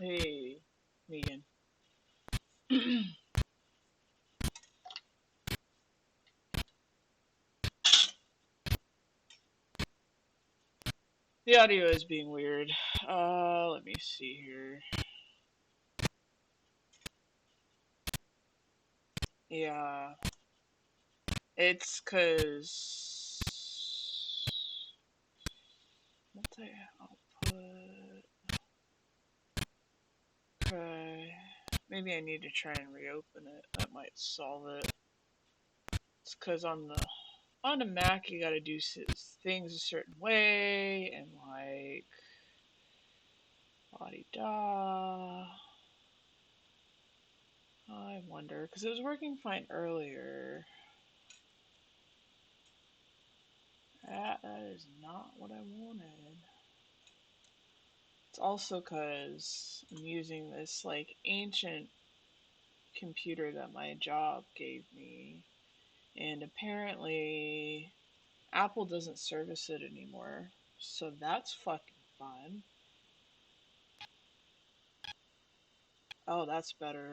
Hey, Megan. The audio is being weird. Let me see here. Yeah, it's cause multi-output. Okay, maybe I need to try and reopen it. That might solve it. It's cause on the Mac you gotta do things a certain way and like la di da. I wonder because it was working fine earlier. That is not what I wanted. It's also because I'm using this like ancient computer that my job gave me, and apparently Apple doesn't service it anymore. So that's fucking fun. Oh, that's better.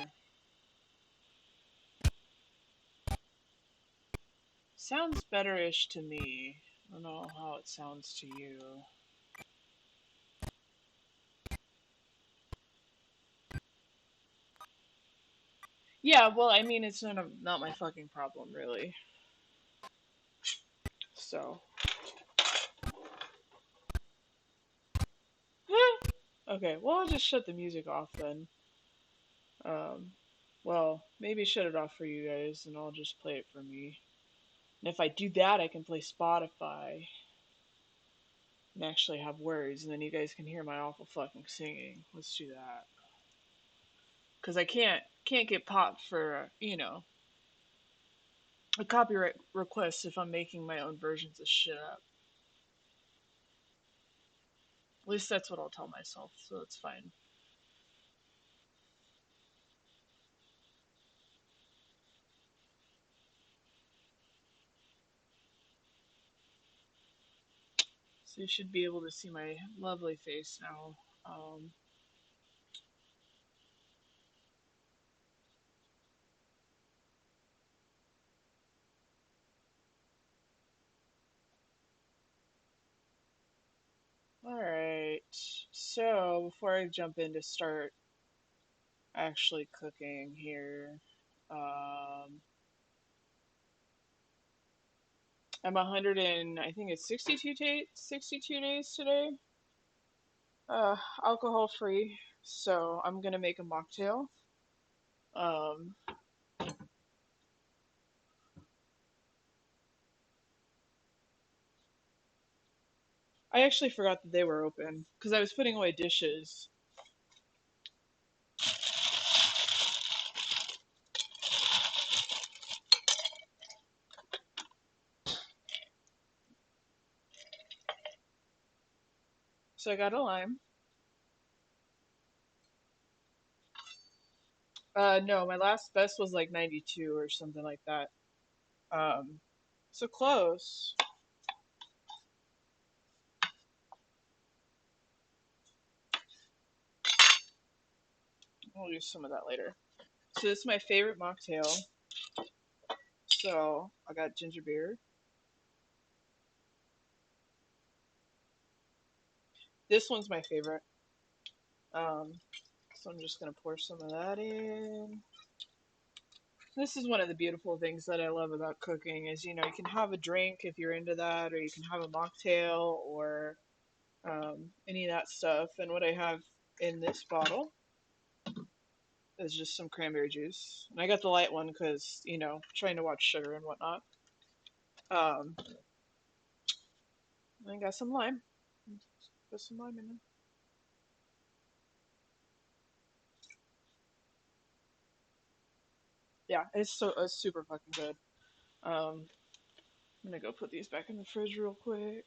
Sounds better-ish to me. I don't know how it sounds to you. Yeah, well, I mean, it's not my fucking problem, really. So, okay, well, I'll just shut the music off then. Um, well, maybe shut it off for you guys, and I'll just play it for me. And if I do that, I can play Spotify and actually have words, and then you guys can hear my awful fucking singing. Let's do that. Cause I can't get popped for a copyright request if I'm making my own versions of shit up. At least that's what I'll tell myself, so it's fine. So you should be able to see my lovely face now. All right. So before I jump in to start actually cooking here, um, I'm 100 and I think it's 62 days today. Alcohol free. So I'm gonna make a mocktail. Um, I actually forgot that they were open because I was putting away dishes. So I got a lime. No, my last best was like 92 or something like that. Um, so close. We'll use some of that later. So this is my favorite mocktail. So I got ginger beer. This one's my favorite. Um, so I'm just gonna pour some of that in. This is one of the beautiful things that I love about cooking is you can have a drink if you're into that, or you can have a mocktail or any of that stuff. And what I have in this bottle is just some cranberry juice. And I got the light one because trying to watch sugar and whatnot. Um, and I got some lime. Put some lime in there. Yeah, it's super fucking good. Um, I'm gonna go put these back in the fridge real quick.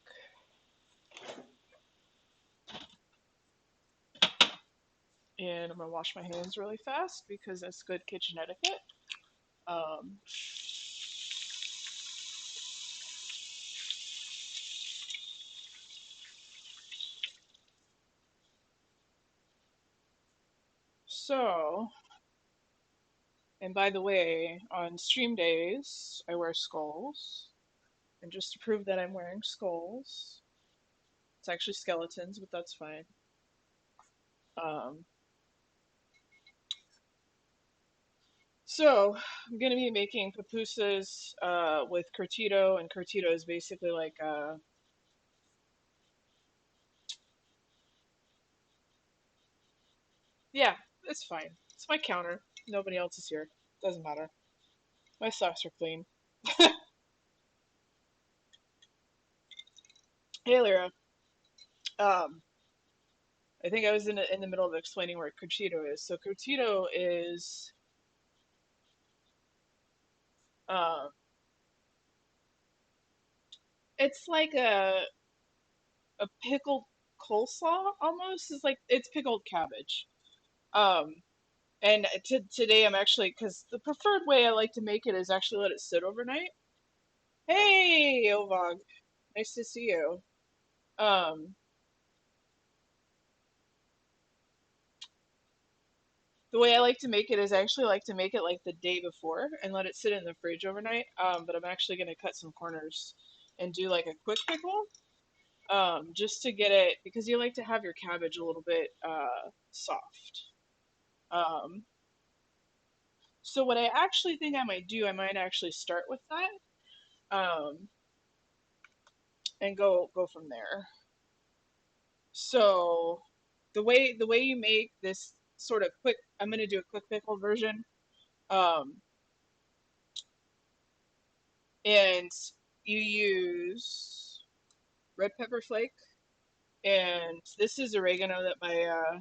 And I'm gonna wash my hands really fast because that's good kitchen etiquette. Um, So, and by the way, on stream days, I wear skulls. And just to prove that I'm wearing skulls, it's actually skeletons, but that's fine. Um, so, I'm gonna be making pupusas with curtido, and curtido is basically like yeah, it's fine. It's my counter. Nobody else is here. Doesn't matter. My socks are clean. Hey, Lyra. Um, I think I was in the middle of explaining where curtido is. So curtido is um, it's like a pickled coleslaw almost. It's like it's pickled cabbage. Um, and today I'm actually because the preferred way I like to make it is actually let it sit overnight. Hey, Ovog, nice to see you. Um, the way I like to make it is I actually like to make it like the day before and let it sit in the fridge overnight. But I'm actually gonna cut some corners and do like a quick pickle. Just to get it because you like to have your cabbage a little bit soft. Um, so what I actually think I might do, I might actually start with that and go from there. So the way you make this sort of quick, I'm gonna do a quick pickle version. Um, and you use red pepper flake, and this is oregano that my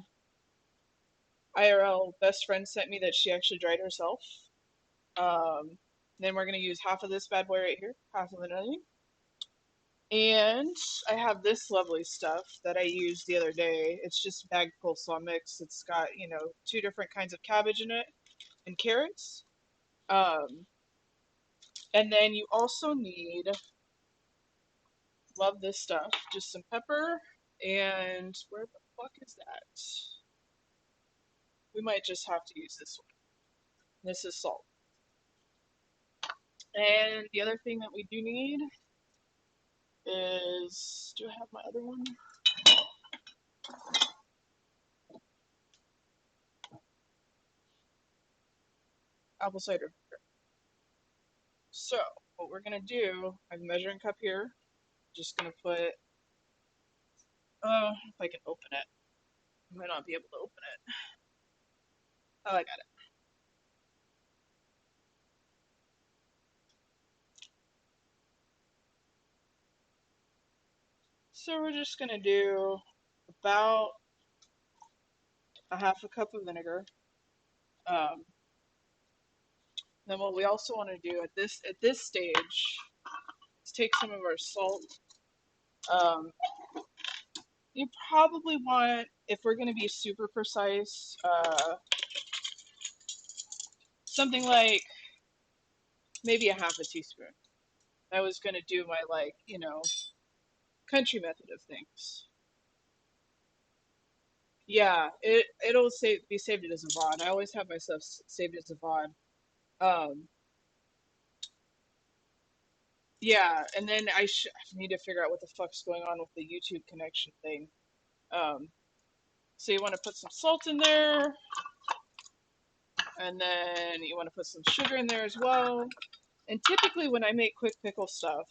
IRL best friend sent me that she actually dried herself. Then we're gonna use half of this bad boy right here, half of an onion. And I have this lovely stuff that I used the other day. It's just bagged coleslaw mix. It's got, two different kinds of cabbage in it and carrots. Um, and then you also need, love this stuff, just some pepper. And where the fuck is that? We might just have to use this one. This is salt. And the other thing that we do need is, do I have my other one? Apple cider. So what we're gonna do, I have a measuring cup here. Just gonna put, if I can open it. I might not be able to open it. Oh, I got it. So we're just gonna do about a half a cup of vinegar. Um, then what we also want to do at this stage is take some of our salt. Um, you probably want, if we're gonna be super precise, something like maybe a half a teaspoon. I was gonna do my country method of things. Yeah, it'll be saved it as a VOD. I always have my stuff saved as a VOD. Um, yeah, and then I need to figure out what the fuck's going on with the YouTube connection thing. Um, so you want to put some salt in there, and then you want to put some sugar in there as well. And typically, when I make quick pickle stuff,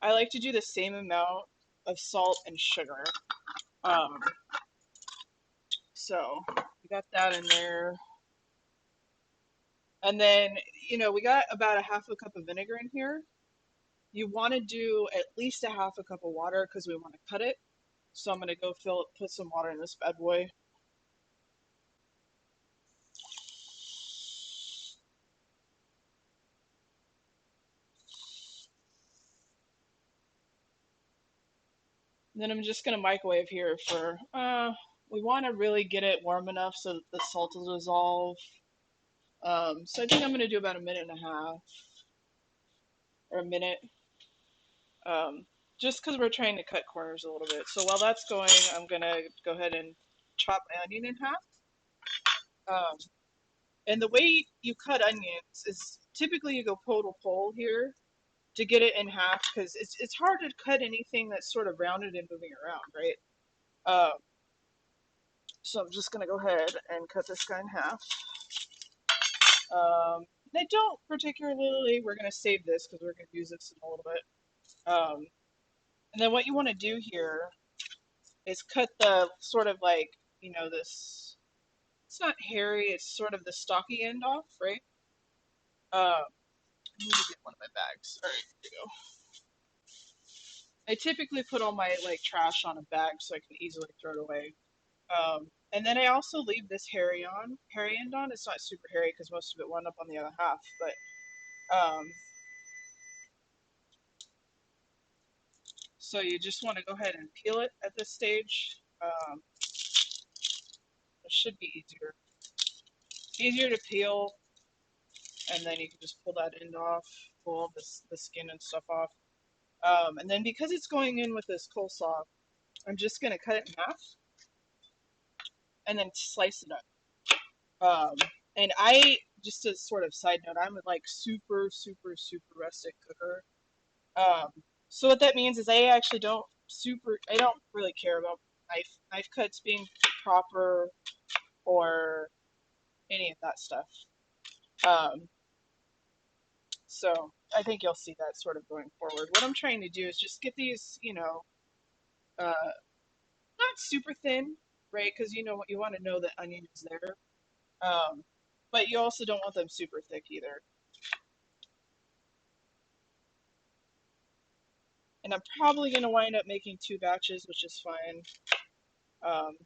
I like to do the same amount of salt and sugar. Um, so we got that in there. And then, we got about a half a cup of vinegar in here. You want to do at least a half a cup of water because we want to cut it. So I'm going to go put some water in this bad boy. And then I'm just going to microwave here we want to really get it warm enough so that the salt will dissolve. So I think I'm going to do about a minute and a half or a minute. Um, just because we're trying to cut corners a little bit. So while that's going, I'm going to go ahead and chop my onion in half. Um, and the way you cut onions is typically you go pole to pole here to get it in half because it's hard to cut anything that's sort of rounded and moving around, right? Um, so I'm just gonna go ahead and cut this guy in half. They don't particularly. We're gonna save this because we're gonna use this in a little bit. And then what you want to do here is cut the sort of like this. It's not hairy. It's sort of the stocky end off, right? I need to get one of my bags. All right, here we go. I typically put all my like trash on a bag so I can easily throw it away. And then I also leave this hairy end on. It's not super hairy because most of it wound up on the other half, but so you just want to go ahead and peel it at this stage. It should be easier to peel, and then you can just pull that end off, pull all the skin and stuff off. And then because it's going in with this coleslaw, I'm just gonna cut it in half and then slice it up. Um, and I just as sort of side note, I'm like super rustic cooker. Um, so what that means is I don't really care about knife cuts being proper or any of that stuff. Um, so I think you'll see that sort of going forward. What I'm trying to do is just get these, not super thin, right? Because you know what you want to know that onion is there. Um, but you also don't want them super thick either. And I'm probably going to wind up making two batches, which is fine. Um,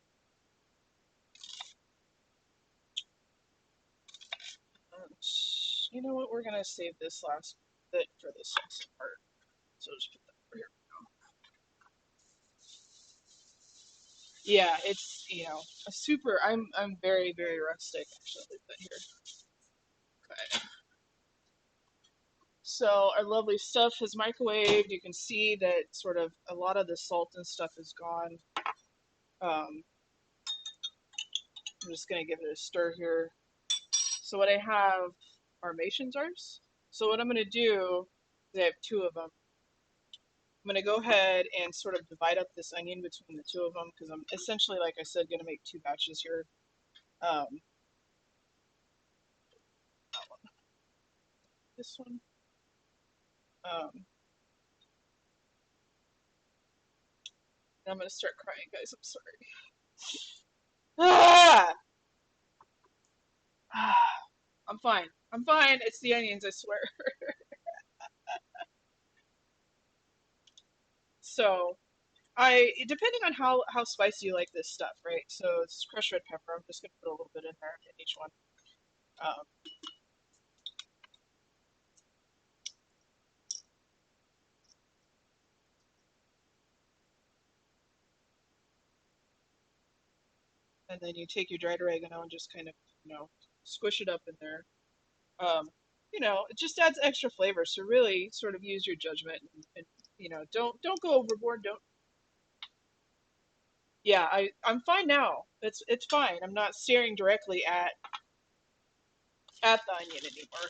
you know what? We're going to save this last bit for the salsa part. So I'll just put that over here. Yeah, it's a super. I'm very rustic. Actually, leave that here. Okay. So our lovely stuff is microwaved. You can see that sort of a lot of the salt and stuff is gone. Um, I'm just gonna give it a stir here. So what I have are mason jars. So what I'm gonna do is I have two of them. I'm gonna go ahead and sort of divide up this onion between the two of them because I'm essentially, like I said, gonna make two batches here. Um, this one. Um, and I'm gonna start crying, guys. I'm sorry. Ah! I'm fine. I'm fine. It's the onions, I swear. So depending on how spicy you like this stuff, right? So it's crushed red pepper. I'm just gonna put a little bit in there in each one. Um, and then you take your dried oregano and just kind of, squish it up in there. Um, it just adds extra flavor. So really, sort of use your judgment, and don't go overboard. Don't. Yeah, I'm fine now. It's fine. I'm not staring directly at the onion anymore.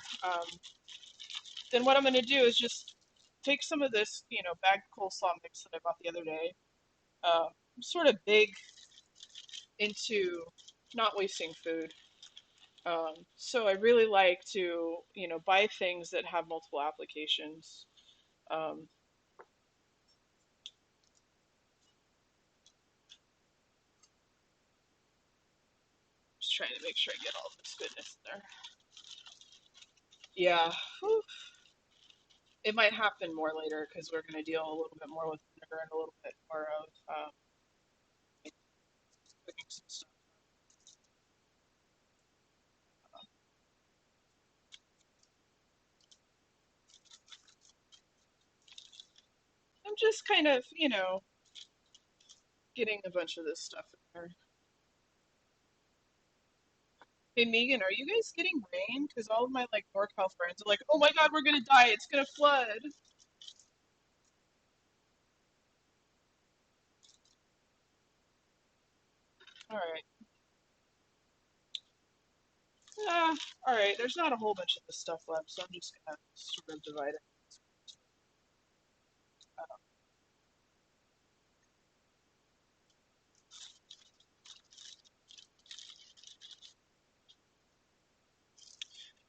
Then what I'm gonna do is just take some of this, bagged coleslaw mix that I bought the other day. I'm sort of big into not wasting food. So I really like to, buy things that have multiple applications. Um, just trying to make sure I get all this goodness in there. Yeah, whew. It might happen more later because we're going to deal a little bit more with vinegar and a little bit more of cooking some stuff. I'm just kind of, getting a bunch of this stuff in there. Hey Megan, are you guys getting rain? Because all of my like NorCal friends are like, "Oh my God, we're gonna die! It's gonna flood!" All right. Alright, there's not a whole bunch of this stuff left, so I'm just gonna sort of divide it.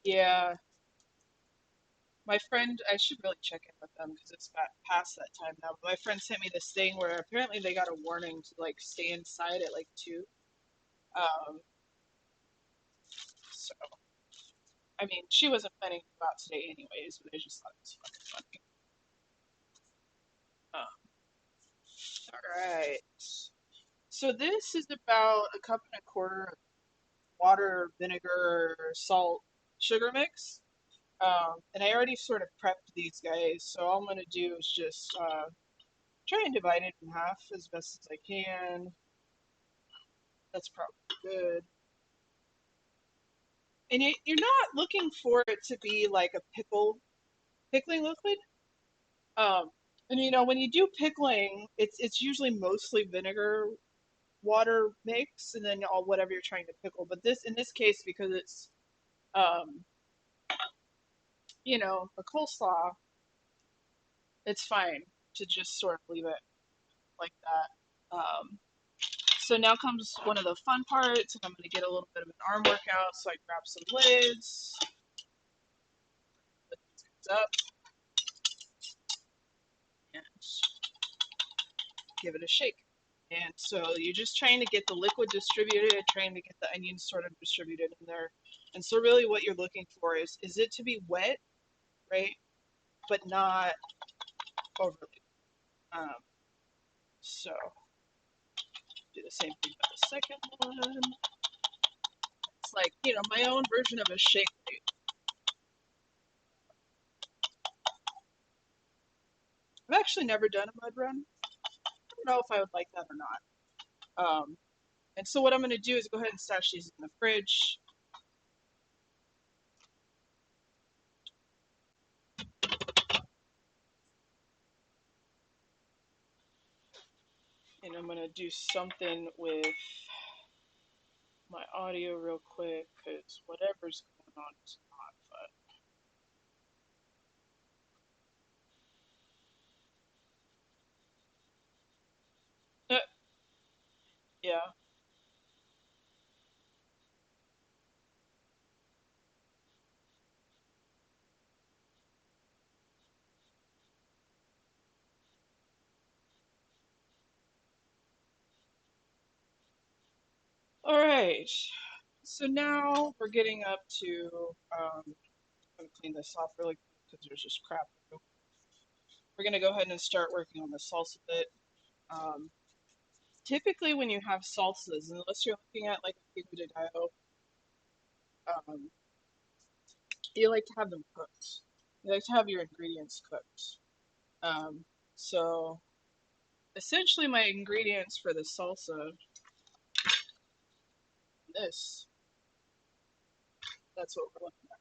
Yeah, my friend, I should really check in with them because it's got past that time now. But my friend sent me this thing where apparently they got a warning to like stay inside at like 2. Um, so I mean, she wasn't planning to go out today anyways, but I just thought it was fucking funny. All right. So this is about a cup and a quarter of water, vinegar, salt, sugar mix. And I already sort of prepped these guys, so all I'm gonna do is just try and divide it in half as best as I can. That's probably good. And you're not looking for it to be like a pickling liquid. Um, and you know when you do pickling, it's usually mostly vinegar water mix, and then all whatever you're trying to pickle. But this in this case, because it's um, a coleslaw, it's fine to just sort of leave it like that. So now comes one of the fun parts, and I'm going to get a little bit of an arm workout. So I grab some lids, put these guys up, and give it a shake. And so you're just trying to get the liquid distributed, trying to get the onions sort of distributed in there. And so really what you're looking for is it to be wet, right? But not overly. Um, so do the same thing for the second one. It's like, my own version of a shake weight. I've actually never done a mud run. I don't know if I would like that or not. And so what I'm going to do is go ahead and stash these in the fridge. And I'm going to do something with my audio real quick because whatever's going on is not fun. Yeah. All right. So now we're getting up to, I'm going to clean this off really quick because there's just crap. We're going to go ahead and start working on the salsa bit. Um, Typically, when you have salsas, unless you're looking at like a pico de gallo, um, you like to have them cooked. You like to have your ingredients cooked. Um, so essentially, my ingredients for the salsa, this, that's what we're looking at.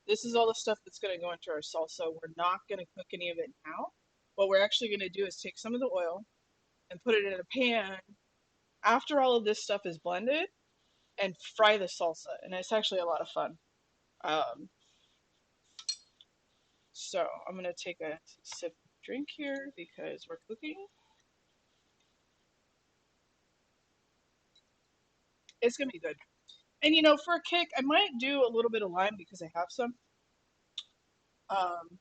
This is all the stuff that's going to go into our salsa. We're not going to cook any of it now. What we're actually going to do is take some of the oil and put it in a pan after all of this stuff is blended and fry the salsa. And it's actually a lot of fun. Um, so I'm going to take a sip of drink here because we're cooking. It's going to be good. And for a kick, I might do a little bit of lime because I have some. Um,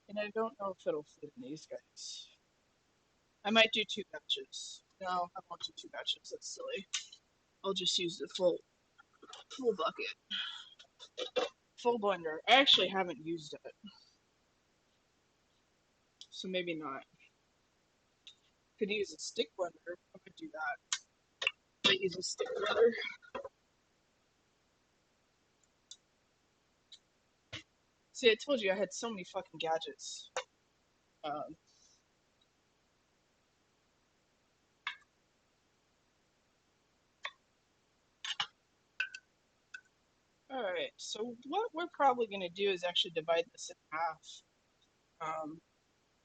and I don't know if it'll fit in these guys. I might do 2 batches. No, I won't do 2 batches. That's silly. I'll just use the full bucket, full blender. I actually haven't used it, so maybe not. Could use a stick blender. I might do that. I might use a stick blender. See, I told you I had so many fucking gadgets. Um, all right, so what we're probably gonna do is actually divide this in half,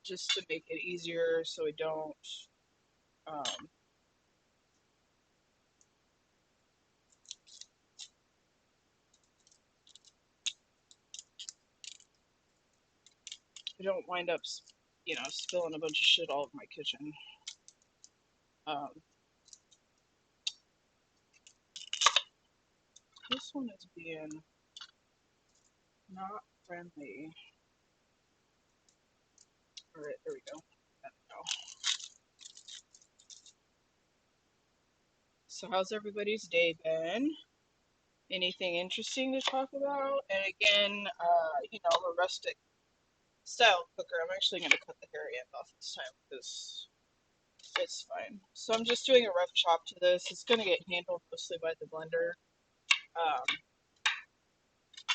just to make it easier, so we don't. Um, I don't wind up, spilling a bunch of shit all over my kitchen. Um, this one is being not friendly. All right, there we go. There we go. So how's everybody's day been? Anything interesting to talk about? And again, a rustic style cooker. I'm actually going to cut the hairy end off this time because it's fine. So I'm just doing a rough chop to this. It's going to get handled mostly by the blender. Um,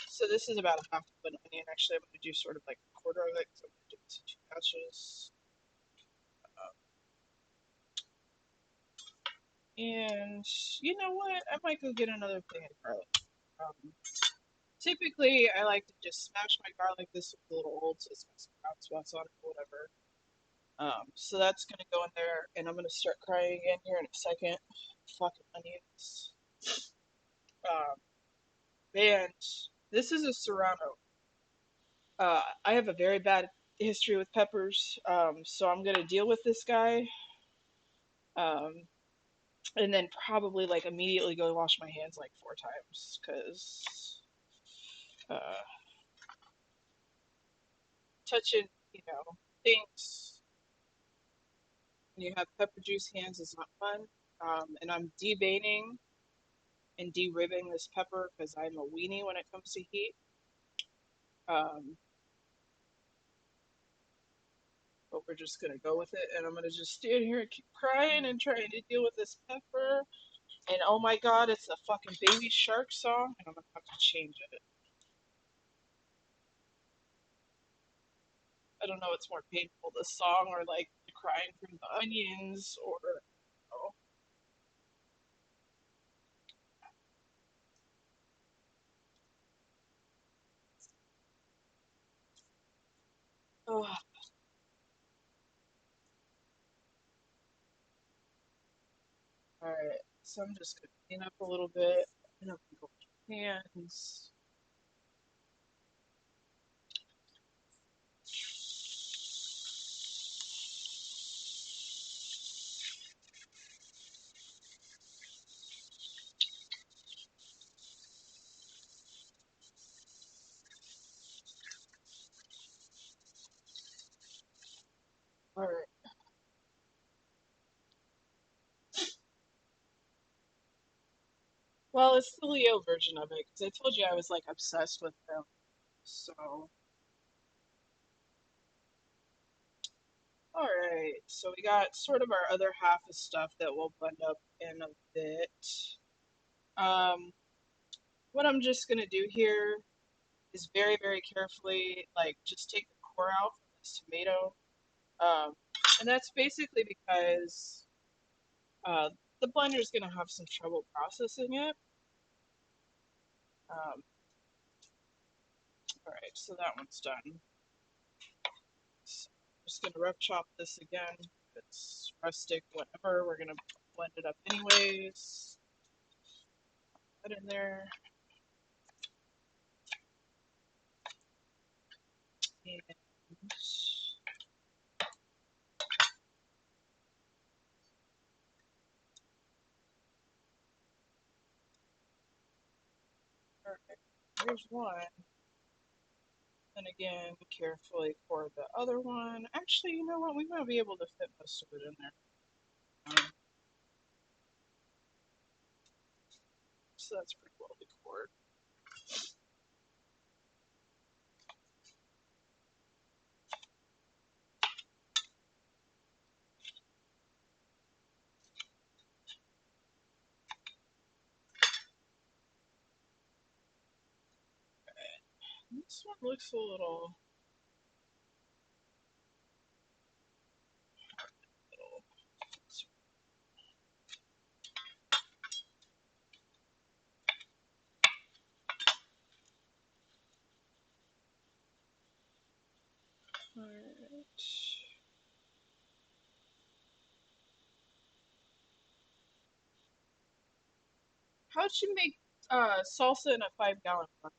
so this is about a half of an onion. Actually, I'm going to do sort of like a quarter of it because I'm going to do this in two batches. And you know what? I might go get another thing of garlic. Um, Typically, I like to just smash my garlic. This one's a little old, so it's got some brown spots on it or whatever. So that's gonna go in there, and I'm gonna start crying again here in a second. Fucking onions. Um, and this is a serrano. I have a very bad history with peppers, so I'm gonna deal with this guy, um, and then probably like immediately go wash my hands like 4 times because uh, touching, things when you have pepper juice hands is not fun. And I'm deveining and de-ribbing this pepper because I'm a weenie when it comes to heat. Um, but we're just gonna go with it, and I'm gonna just stand here and keep crying and trying to deal with this pepper. And oh my god, it's a fucking Baby Shark song, and I'm gonna have to change it. I don't know what's more painful, the song or like the crying from the onions, or oh. All right, so I'm just gonna clean up a little bit, and I'm gonna go with hands. All right. Well, it's the Leo version of it because I told you I was like obsessed with them. So, all right. So we got sort of our other half of stuff that we'll blend up in a bit. Um, what I'm just gonna do here is very, very carefully, like, just take the core out from this tomato. Um, and that's basically because uh, the blender is gonna have some trouble processing it. Um, all right, so that one's done. So I'm just gonna rough chop this again. It's rustic, whatever. We're gonna blend it up anyways. Put in there. And perfect. Here's one. And again, carefully pour the other one. Actually, you know what? We might be able to fit most of it in there. So that's pretty well decored. This one looks a little. Alright. How'd you make salsa in a 5 gallon bucket?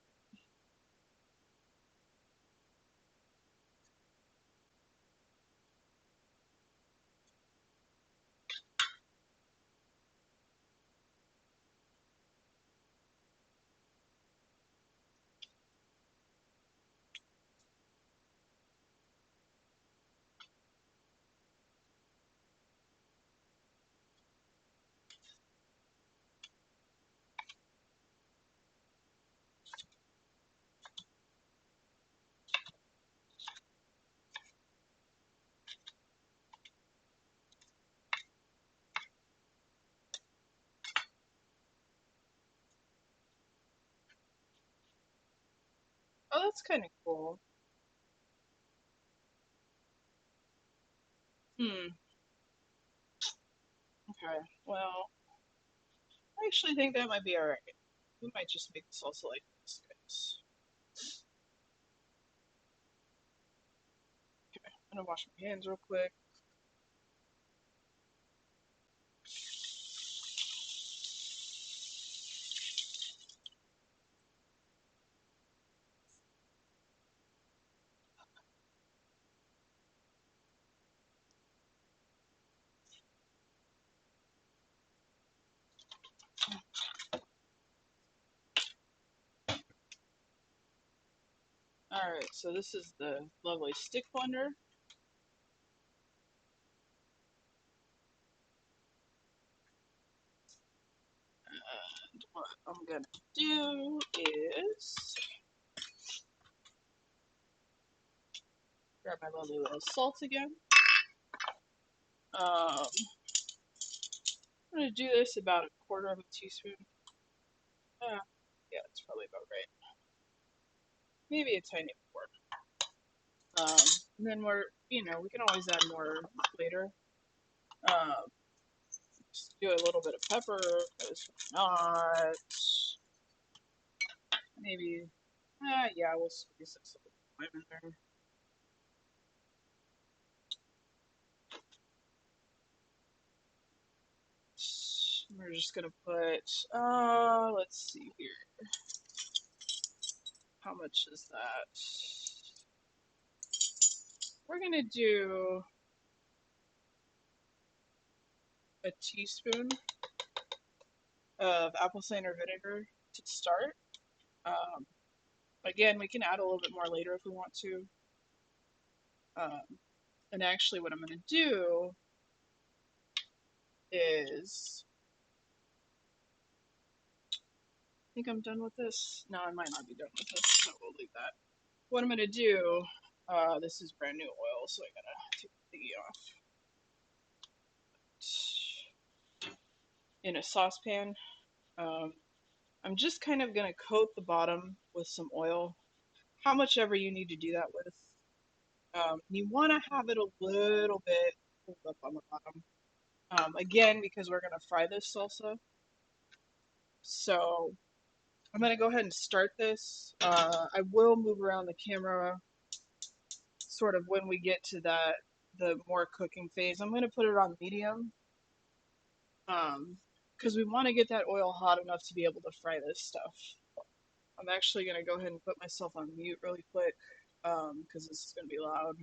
Oh, that's kind of cool. Hmm. Okay. Well, I actually think that might be alright. We might just make the salsa like this, guys. I'm gonna wash my hands real quick. Alright, so this is the lovely stick blender. And what I'm gonna do is grab my lovely little salt again. I'm gonna do this about a quarter of a teaspoon. Uh, yeah, that's probably about right. Maybe a tiny more. And then we can always add more later. Um, just do a little bit of pepper, because why not? Maybe, yeah, we'll squeeze this little lime in there. We're just gonna put, let's see here. How much is that? We're gonna do a teaspoon of apple cider vinegar to start. Um, Again, we can add a little bit more later if we want to. Um, and actually, what I'm gonna do is, I think I'm done with this. No, I might not be done with this, so we'll leave that. What I'm gonna do, this is brand new oil, so I gotta take the thingy off. In a saucepan, um, I'm just kind of gonna coat the bottom with some oil, how much ever you need to do that with. You want to have it a little bit pulled up on the bottom. Again, because we're gonna fry this salsa, so I'm gonna go ahead and start this. I will move around the camera sort of when we get to the more cooking phase. I'm gonna put it on medium, because we want to get that oil hot enough to be able to fry this stuff. I'm actually gonna go ahead and put myself on mute really quick, because this is gonna be loud.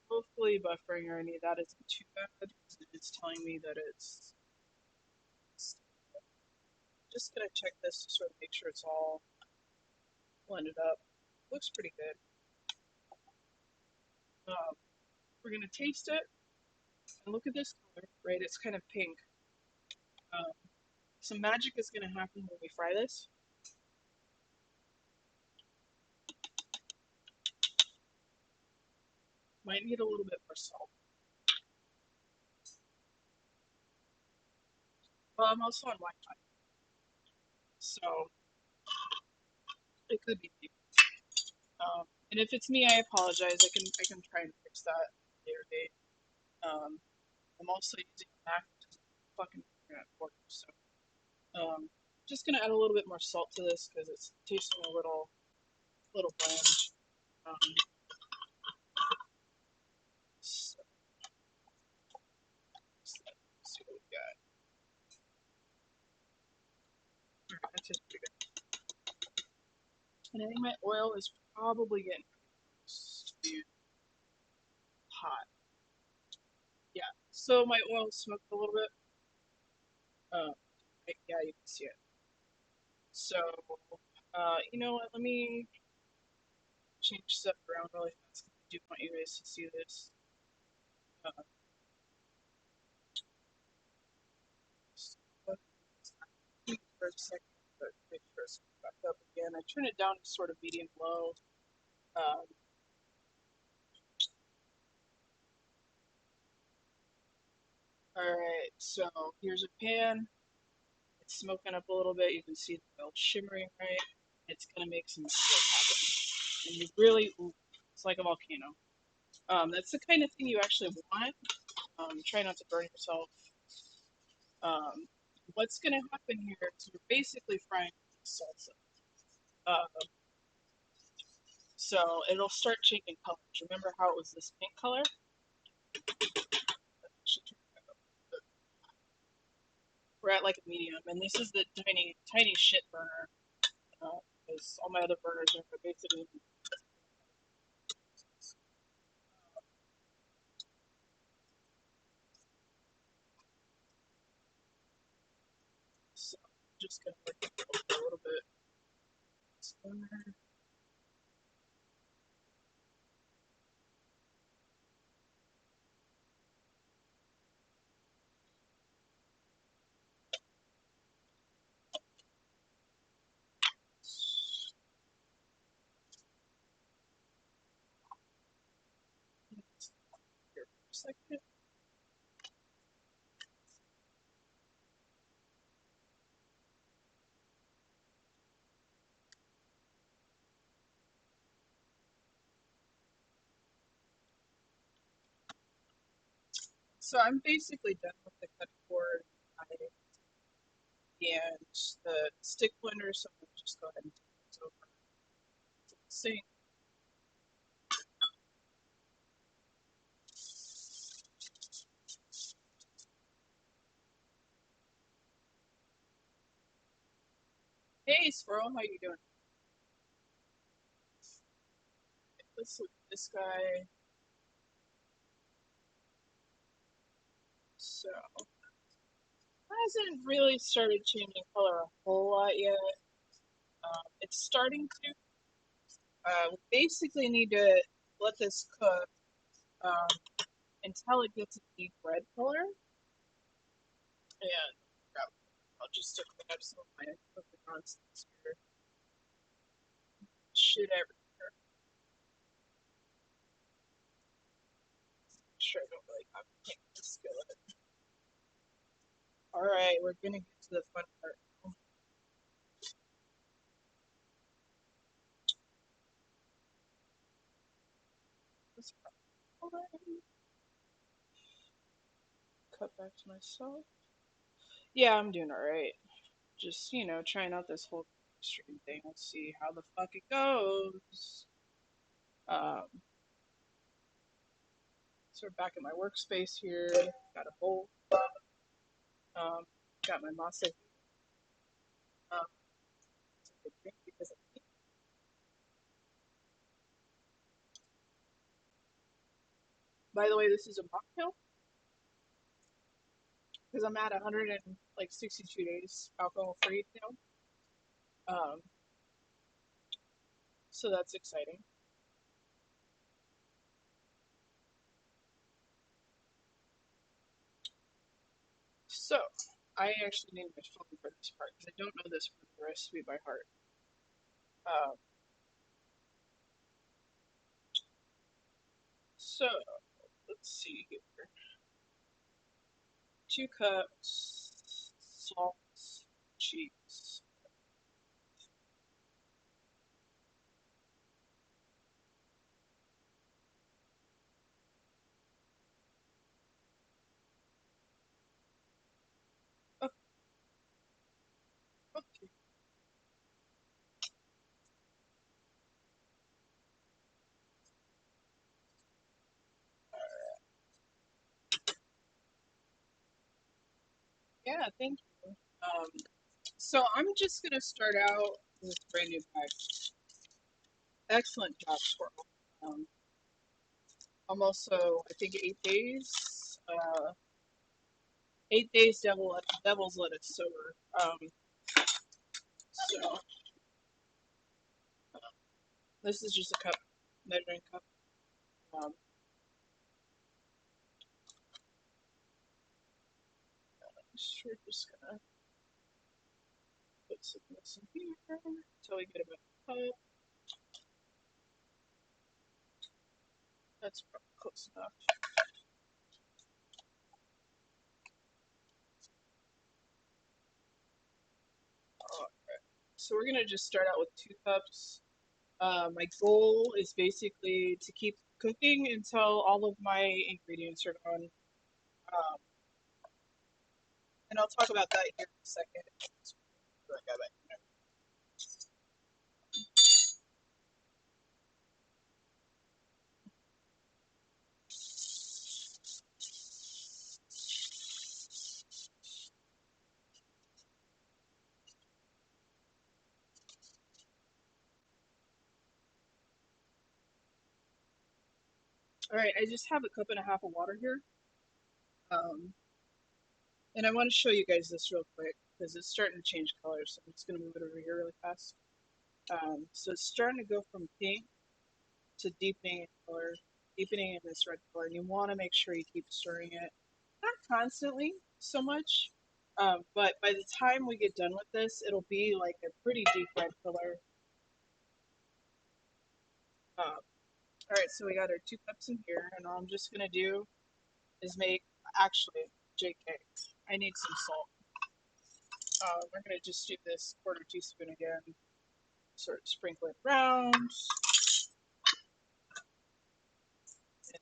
Hopefully, buffering or any of that isn't too bad, because it's telling me that it's. Just gonna check this to sort of make sure it's all blended up. Looks pretty good. Um, we're gonna taste it and look at this color, right? It's kind of pink. Um, some magic is gonna happen when we fry this. Might need a little bit more salt. Well, I'm also on Wi-Fi, so it could be me. And if it's me, I apologize. I can try and fix that later date. Um, I'm also using a Mac, which is fucking internet work, so. Just gonna add a little bit more salt to this because it's tasting a little bland. Um, so let's see what we got. Alright, that tastes pretty good. And I think my oil is probably getting close to being hot. Yeah. So my oil smoked a little bit. Right, yeah, you can see it. So, you know what? Let me change stuff around really fast because I do want you guys to see this. Uh, so for a second, but make sure it's back up again. I turn it down to sort of medium low. Um, all right, so here's a pan. It's smoking up a little bit. You can see the oil shimmering, right? It's gonna make some magic happen, and you really, it's like a volcano. That's the kind of thing you actually want. Try not to burn yourself. Um, what's gonna happen here is we're basically frying salsa. Uh, so it'll start changing colors. Remember how it was this pink color? We're at like a medium, and this is the tiny, tiny shit burner. Because all my other burners are basically. So I'm just gonna work it a little bit. Here for a second. So I'm basically done with the cutting board and the stick blender, so I'm gonna just go ahead and take those over to the sink. Hey, Squirrel, how you doing? Let's look at this guy. So hasn't really started changing color a whole lot yet. It's starting to. We basically need to let this cook um, until it gets a deep red color. And I'll just clean up some of my cooking nonsense here. Shit everywhere. Sure, I don't really have to take the skillet. All right, we're gonna get to the fun part now. This part. Cut back to myself. Yeah, I'm doing all right. Just trying out this whole stream thing. Let's see how the fuck it goes. Um, so we're back in my workspace here. Got a bowl. Um, got my masa here. Um, take a drink because I can. By the way, this is a mocktail because I'm at 162 days alcohol free now. So that's exciting. So I actually need my phone for this part because I don't know this part of the recipe by heart. Um, so let's see here. 2 cups salt, cheese. Okay, Yeah, thank you. So I'm just gonna start out with brand new bag. Excellent job, Squirrel. I'm also, I think, 8 days. 8 days, devil's lettuce sober. So this is just a cup, measuring cup. Um, we're just gonna put some of this in here until we get about a cup. That's probably close enough. So we're gonna just start out with 2 cups. My goal is basically to keep cooking until all of my ingredients are gone. Um, and I'll talk about that here in a second. All right, I just have a cup and a half of water here. Um, and I want to show you guys this real quick because it's starting to change colors. So I'm just going to move it over here really fast. So it's starting to go from pink to deepening in color, deepening in this red color. And you want to make sure you keep stirring it. Not constantly so much, but by the time we get done with this, it'll be like a pretty deep red color. All right, so we got our 2 cups in here, and all I'm just gonna do is make, actually, JK, I need some salt. We're gonna just do this 1/4 teaspoon again, sort of sprinkle it around, and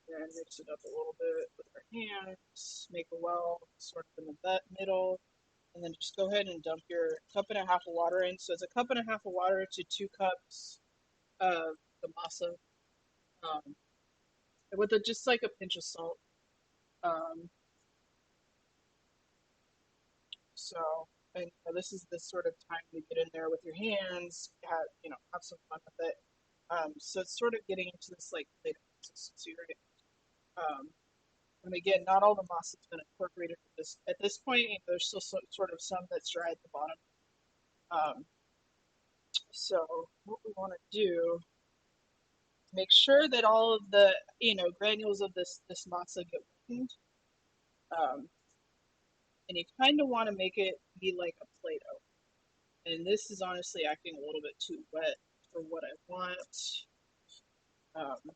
then mix it up a little bit with our hands, make a well sort of in the middle, and then just go ahead and dump your cup and a half of water in. So it's a cup and a half of water to 2 cups of the masa, um, with just like a pinch of salt. Um, so, and this is the sort of time to get in there with your hands, have some fun with it. So it's sort of getting into this like Play-Doh consistency, right? Um, and again, not all the masa has been incorporated at this point. There's still sort of some that's dry at the bottom. Um, so what we want to do, make sure that all of the granules of this masa get whitened, um, and you kind of want to make it be like a Play-Doh. And this is honestly acting a little bit too wet for what I want. Um,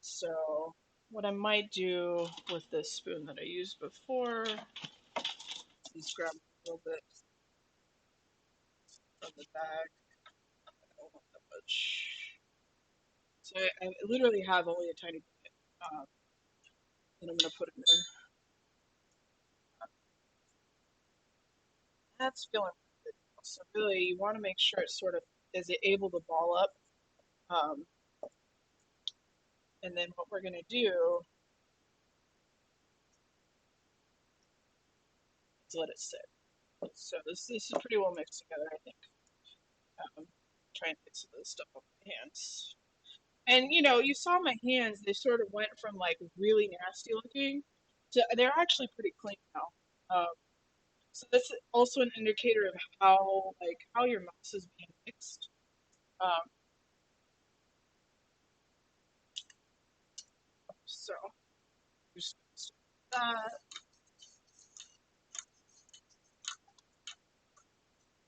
so what I might do with this spoon that I used before is grab a little bit from the bag. I don't want that much. So I literally have only a tiny bit, and I'm gonna put it in there. That's feeling good. So really, you want to make sure it's sort of is it able to ball up. Um, and then what we're gonna do is let it sit. So this is pretty well mixed together, I think. Try and get some of this stuff off my hands. And you saw my hands; they sort of went from like really nasty looking to they're actually pretty clean now. So that's also an indicator of how your mouse is being mixed. Um, so just gonna start with that.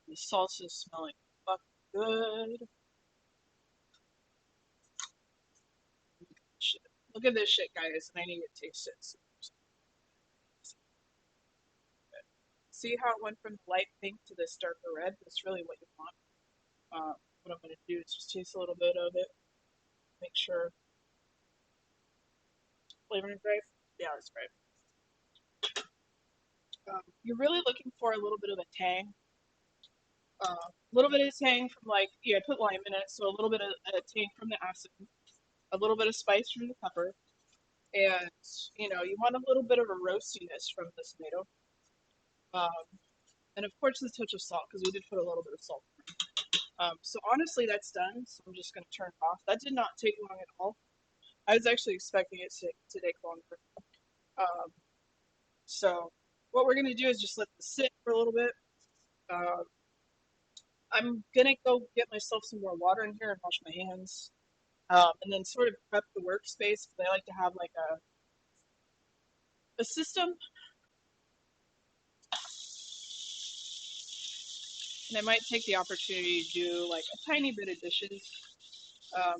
The salsa is smelling fucking good. Shit. Look at this shit, guys, and I need to taste it. See how it went from the light pink to this darker red? That's really what you want. What I'm going to do is just taste a little bit of it, make sure flavor is right. Yeah, it's right. You're really looking for a little bit of a tang. A little bit of tang from I put lime in it, so a little bit of a tang from the acid, a little bit of spice from the pepper, And you want a little bit of a roastiness from the tomato, um, and of course a touch of salt because we did put a little bit of salt. So honestly, that's done. So I'm just going to turn it off. That did not take long at all. I was actually expecting it to take longer. Um, so what we're going to do is just let this sit for a little bit. Um, I'm going to go get myself some more water in here and wash my hands, and then sort of prep the workspace because I like to have like a system, and I might take the opportunity to do like a tiny bit of dishes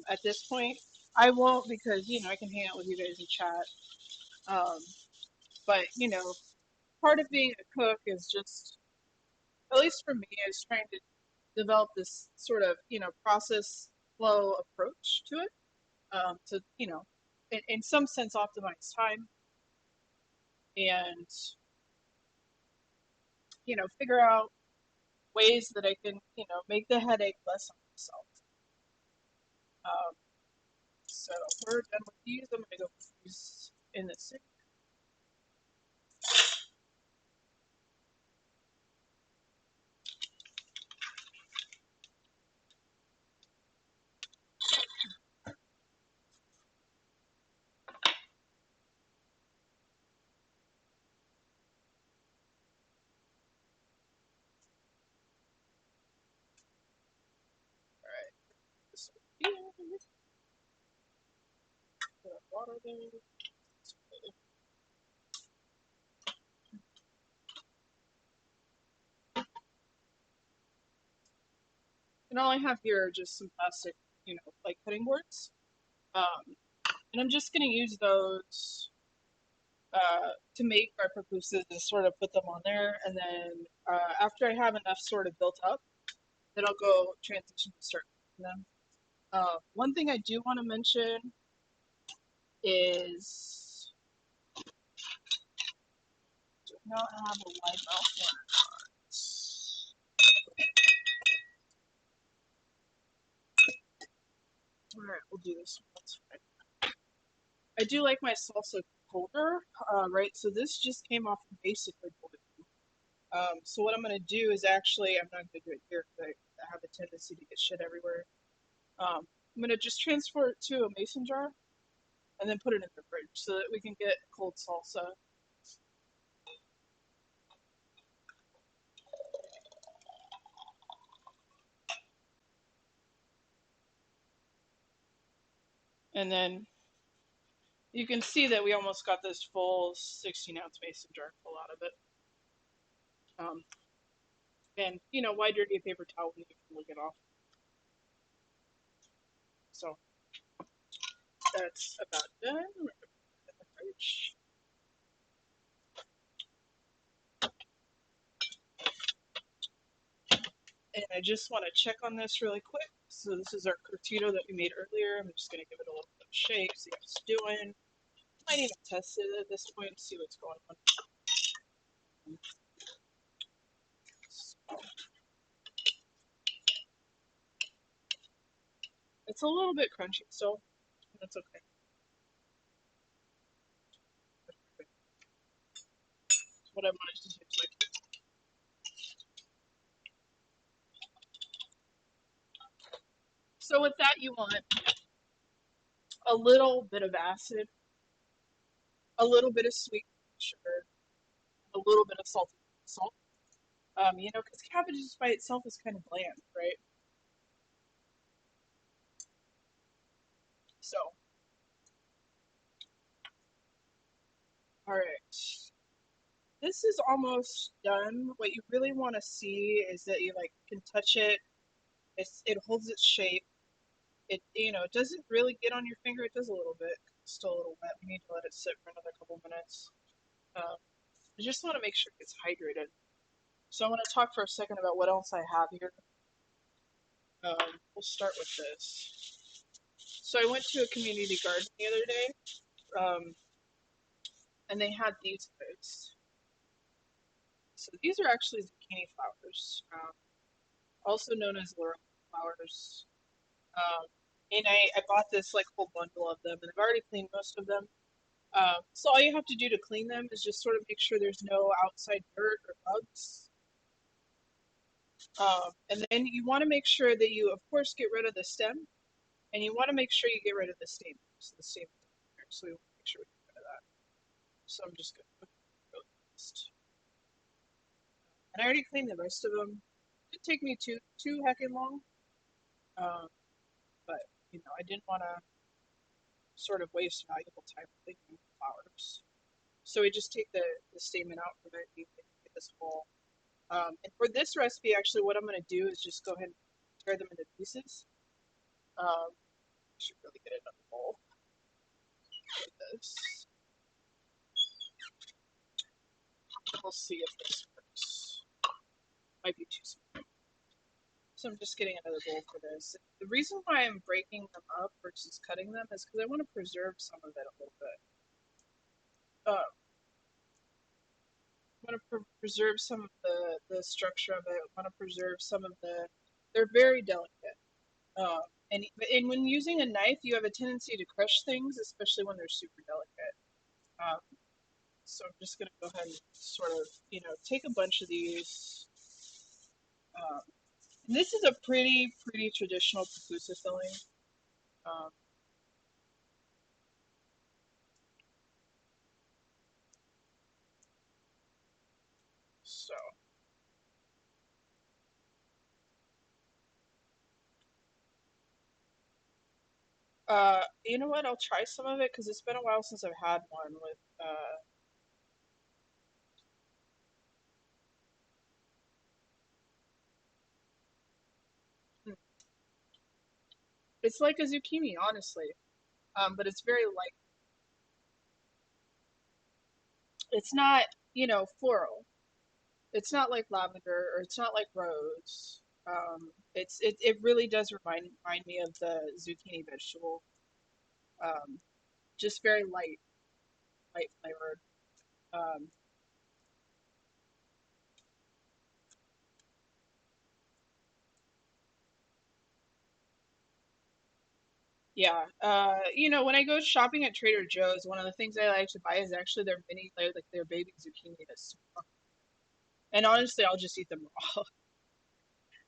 at this point. I won't because I can hang out with you guys and chat. Um, but part of being a cook is just, at least for me, is trying to develop this sort of process flow approach to it, to in some sense optimize time and figure out ways that I can make the headache less on myself. Um, so we're done with these. I'm gonna go put these in the sink. All right, this over here. Put our water there. And all I have here are just some plastic, like cutting boards. Um, and I'm just gonna use those to make our pupusas and sort of put them on there. And then after I have enough sort of built up, then I'll go transition to start cooking them. One thing I do want to mention is do not have a wide mouth one. All right, we'll do this one. That's fine. I do like my salsa colder, right? So this just came off of basically boiling. So what I'm gonna do is actually, I'm not gonna do it here because I have a tendency to get shit everywhere. I'm gonna just transfer it to a mason jar and then put it in the fridge so that we can get cold salsa. And then you can see that we almost got this full 16-ounce mason jar full out of it. Um, and why dirty a paper towel when you can lick it off? So that's about done. We're gonna put it in the fridge. And I just want to check on this really quick. So this is our curtido that we made earlier. I'm just going to give it a little bit of shake, see how it's doing. Might even test it at this point, see what's going on. So it's a little bit crunchy still. That's okay. What I wanted to do is like. So with that, you want a little bit of acid, a little bit of sweet sugar, a little bit of salty salt. Because cabbage just by itself is kind of bland, right? So, all right. This is almost done. What you really want to see is that you like can touch it. It holds its shape. It doesn't really get on your finger. It does a little bit. It's still a little wet. We need to let it sit for another couple minutes. I just want to make sure it's hydrated. So I want to talk for a second about what else I have here. We'll start with this. So I went to a community garden the other day, um, and they had these guys. So these are actually zucchini flowers, also known as laurel flowers. And I bought this like whole bundle of them, and I've already cleaned most of them. So all you have to do to clean them is just sort of make sure there's no outside dirt or bugs. And then you want to make sure that you, of course, get rid of the stem, and you want to make sure you get rid of the stamens. So the stamens are there, so we want to make sure we get rid of that. So I'm just gonna put it really fast. And I already cleaned the rest of them. It didn't take me too heckin' long, um, but I didn't want to sort of waste valuable time cleaning flowers. So we just take the stamen out from it, and you get this whole. And for this recipe, actually, what I'm going to do is just go ahead and tear them into pieces. I should really get another bowl for this. We'll see if this works. Might be too small. So I'm just getting another bowl for this. The reason why I'm breaking them up versus cutting them is because I want to preserve some of it a little bit. I want to preserve some of the structure of it. I want to preserve some of the. They're very delicate. Um, and when using a knife, you have a tendency to crush things, especially when they're super delicate. Um, so I'm just gonna go ahead and sort of, take a bunch of these. Um, and this is a pretty traditional pupusa filling. Um, so, you know what? I'll try some of it because it's been a while since I've had one with. Hmm, it's like a zucchini, honestly. But it's very light. It's not, floral. It's not like lavender or it's not like rose. It really does remind me of the zucchini vegetable. Um, just very light flavored. Um, yeah. When I go shopping at Trader Joe's, one of the things I like to buy is actually their mini, like their baby zucchini. And honestly, I'll just eat them raw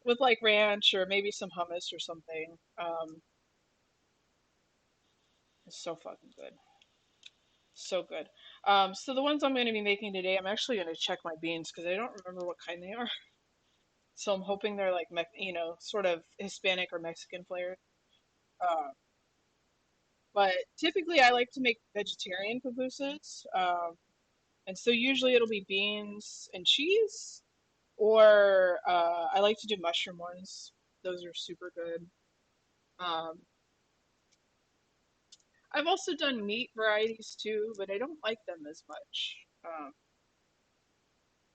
with like ranch or maybe some hummus or something. It's so fucking good. So good. So the ones I'm going to be making today, I'm actually going to check my beans because I don't remember what kind they are. So I'm hoping they're like, sort of Hispanic or Mexican flavored. Uh, but typically, I like to make vegetarian pupusas. And so usually it'll be beans and cheese, or I like to do mushroom ones. Those are super good. Um, I've also done meat varieties too, but I don't like them as much.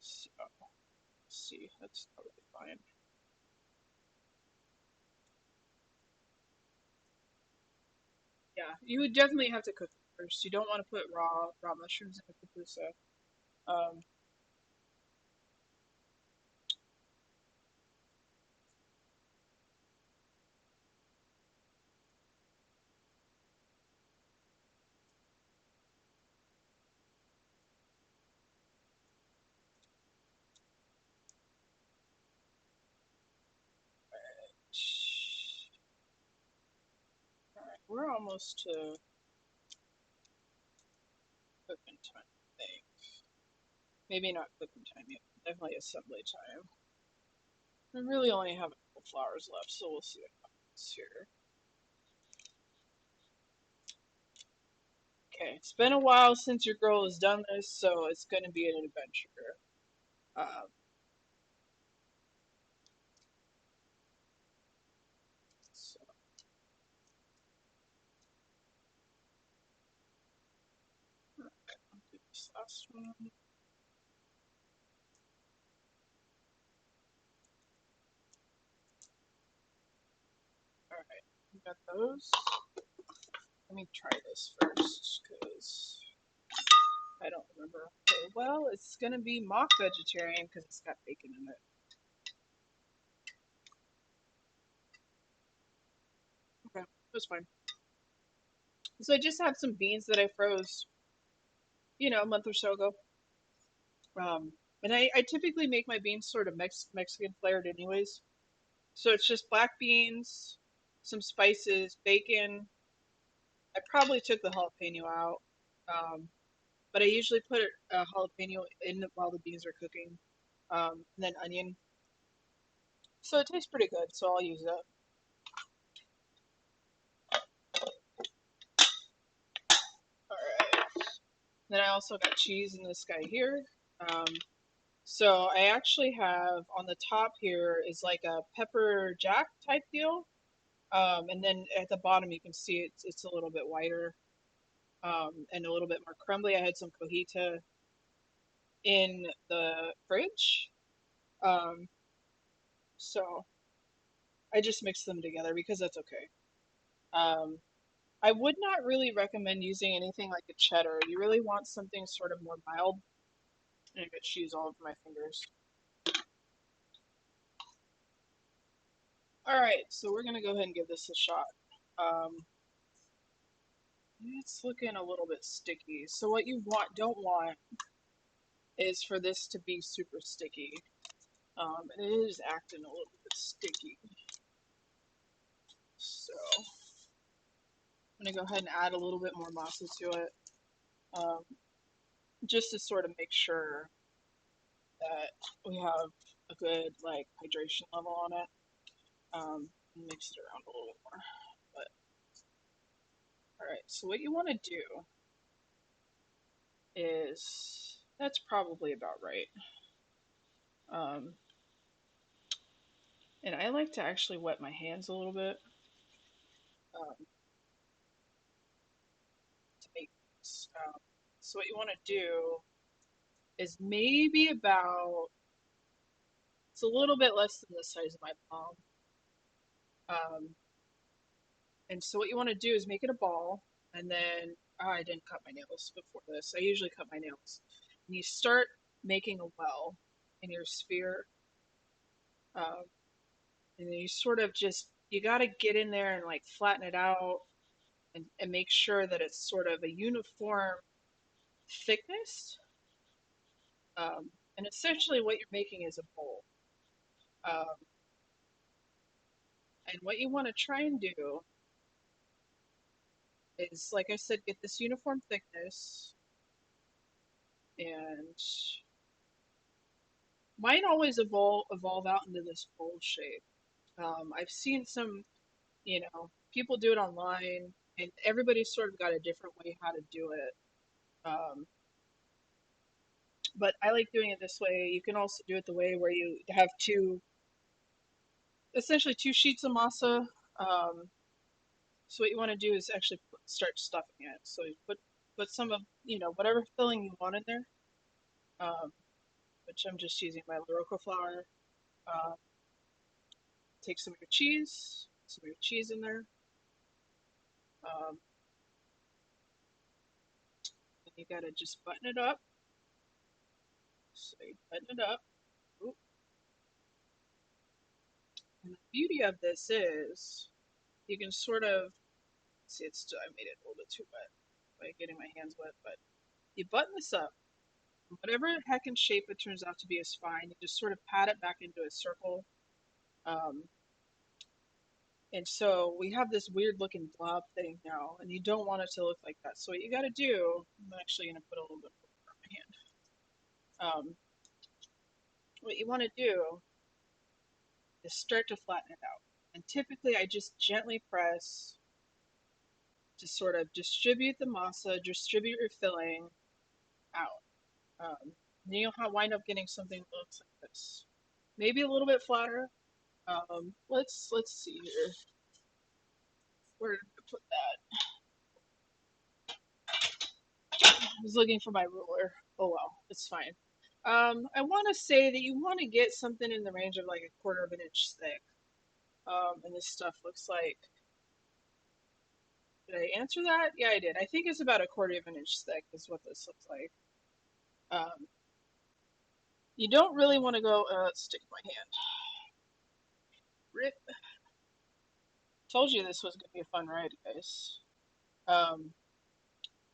So, let's see, that's totally fine. Yeah, you would definitely have to cook them first. You don't want to put raw mushrooms in a pupusa. Um, all right, we're almost to cooking time. I think maybe not cooking time yet. Definitely assembly time. We really only have a couple flowers left, so we'll see what happens here. Okay, it's been a while since your girl has done this, so it's going to be an adventure. Um, so, I'll do this last one. All right, we got those. Let me try this first, because I don't remember. Okay, well, it's going to be mock vegetarian because it's got bacon in it. Okay, that's fine. So I just have some beans that I froze. a month or so ago. Um, and I typically make my beans sort of Mexican flavored anyways. So it's just black beans, some spices, bacon. I probably took the jalapeno out. Um, but I usually put a jalapeno in while the beans are cooking. And then onion. So it tastes pretty good, so I'll use that. All right. Then I also got cheese in this guy here. Um, so I actually have on the top here is like a pepper jack type deal. And then at the bottom you can see it's a little bit whiter and a little bit more crumbly. I had some cojita in the fridge. Um, so I just mixed them together because that's okay. Um, I would not really recommend using anything like a cheddar. You really want something sort of more mild. And I got cheese all over my fingers. All right, so we're gonna go ahead and give this a shot. Um, it's looking a little bit sticky. So what you don't want is for this to be super sticky. And it is acting a little bit sticky. So I'm gonna go ahead and add a little bit more masa to it, um, just to sort of make sure that we have a good like hydration level on it. Mix it around a little bit more. But all right, so what you want to do is that's probably about right. Um, and I like to actually wet my hands a little bit to make this. So what you want to do is maybe about it's a little bit less than the size of my palm. Um, and so what you want to do is make it a ball, and then I didn't cut my nails before this. I usually cut my nails. And you start making a well in your sphere, um, and then you sort of just you got to get in there and like flatten it out and make sure that it's sort of a uniform thickness. And essentially, what you're making is a bowl. Um, and what you want to try and do is, like I said, get this uniform thickness. And mine always evolve out into this bowl shape. I've seen some, people do it online, and everybody's sort of got a different way how to do it. Um, but I like doing it this way. You can also do it the way where you have essentially two sheets of masa. Um, so what you want to do is actually start stuffing it. So you put some of whatever filling you want in there. Um, which I'm just using my Loroco flour. Uh, take some of your cheese in there. Um, and you gotta just button it up. So you button it up. Ooh. And the beauty of this is you can sort of see I made it a little bit too wet by getting my hands wet, but you button this up. Whatever heckin' shape it turns out to be is fine. You just sort of pat it back into a circle. Um, and so we have this weird looking blob thing now, and you don't want it to look like that. So what you got to do, I'm actually going to put a little bit more on my hand. What you want to do is start to flatten it out. And typically I just gently press to sort of distribute the masa, distribute your filling out. Then you'll wind up getting something that looks like this. Maybe a little bit flatter. Let's see here. Where did I put that? I was looking for my ruler. Oh well, it's fine. I want to say that you want to get something in the range of like a quarter of an inch thick. And this stuff looks like. Did I answer that? Yeah, I did. I think it's about a quarter of an inch thick is what this looks like. Um, you don't really want to go. Let's stick my hand. Rip. Told you this was gonna be a fun ride, guys. Um,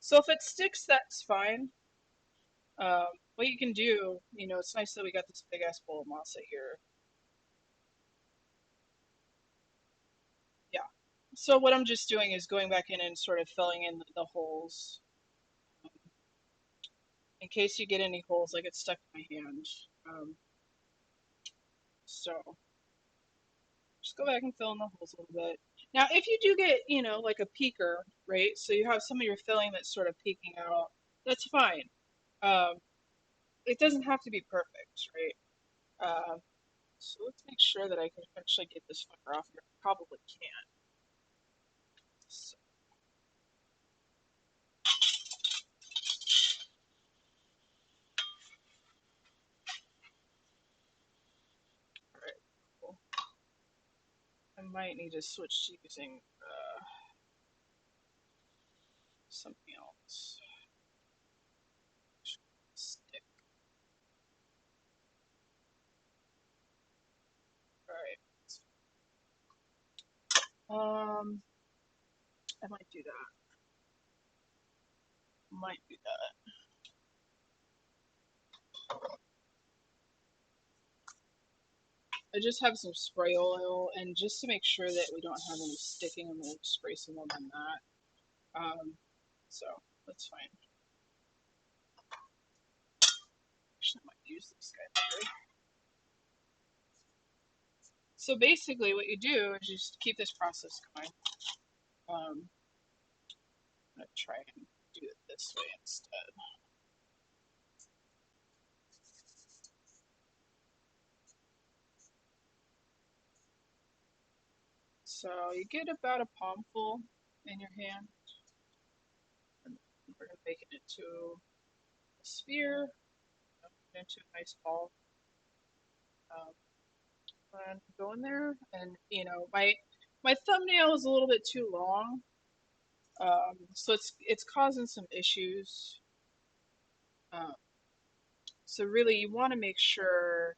so if it sticks, that's fine. What you can do, it's nice that we got this big ass bowl of masa here. Yeah. So what I'm just doing is going back in and sort of filling in the holes in case you get any holes like it's stuck in my hand. Um, so just go back and fill in the holes a little bit. Now, if you do get, like a peeker, right? So you have some of your filling that's sort of peeking out. That's fine. Um, it doesn't have to be perfect, right? So let's make sure that I can actually get this fucker off here. I probably can. So, all right, cool. I might need to switch to using something else. Stick. All right. I might do that. Might do that. I just have some spray oil, and just to make sure that we don't have any sticking, I'm going to spray some more on that. So that's fine. Actually, I might use this guy later. So basically, what you do is just keep this process going. I'm going to try and do it this way instead. So you get about a palmful in your hand, and we're going to make it into a sphere, into a nice ball. Um, and go in there, and my thumbnail is a little bit too long, so it's causing some issues. Um, so really, you want to make sure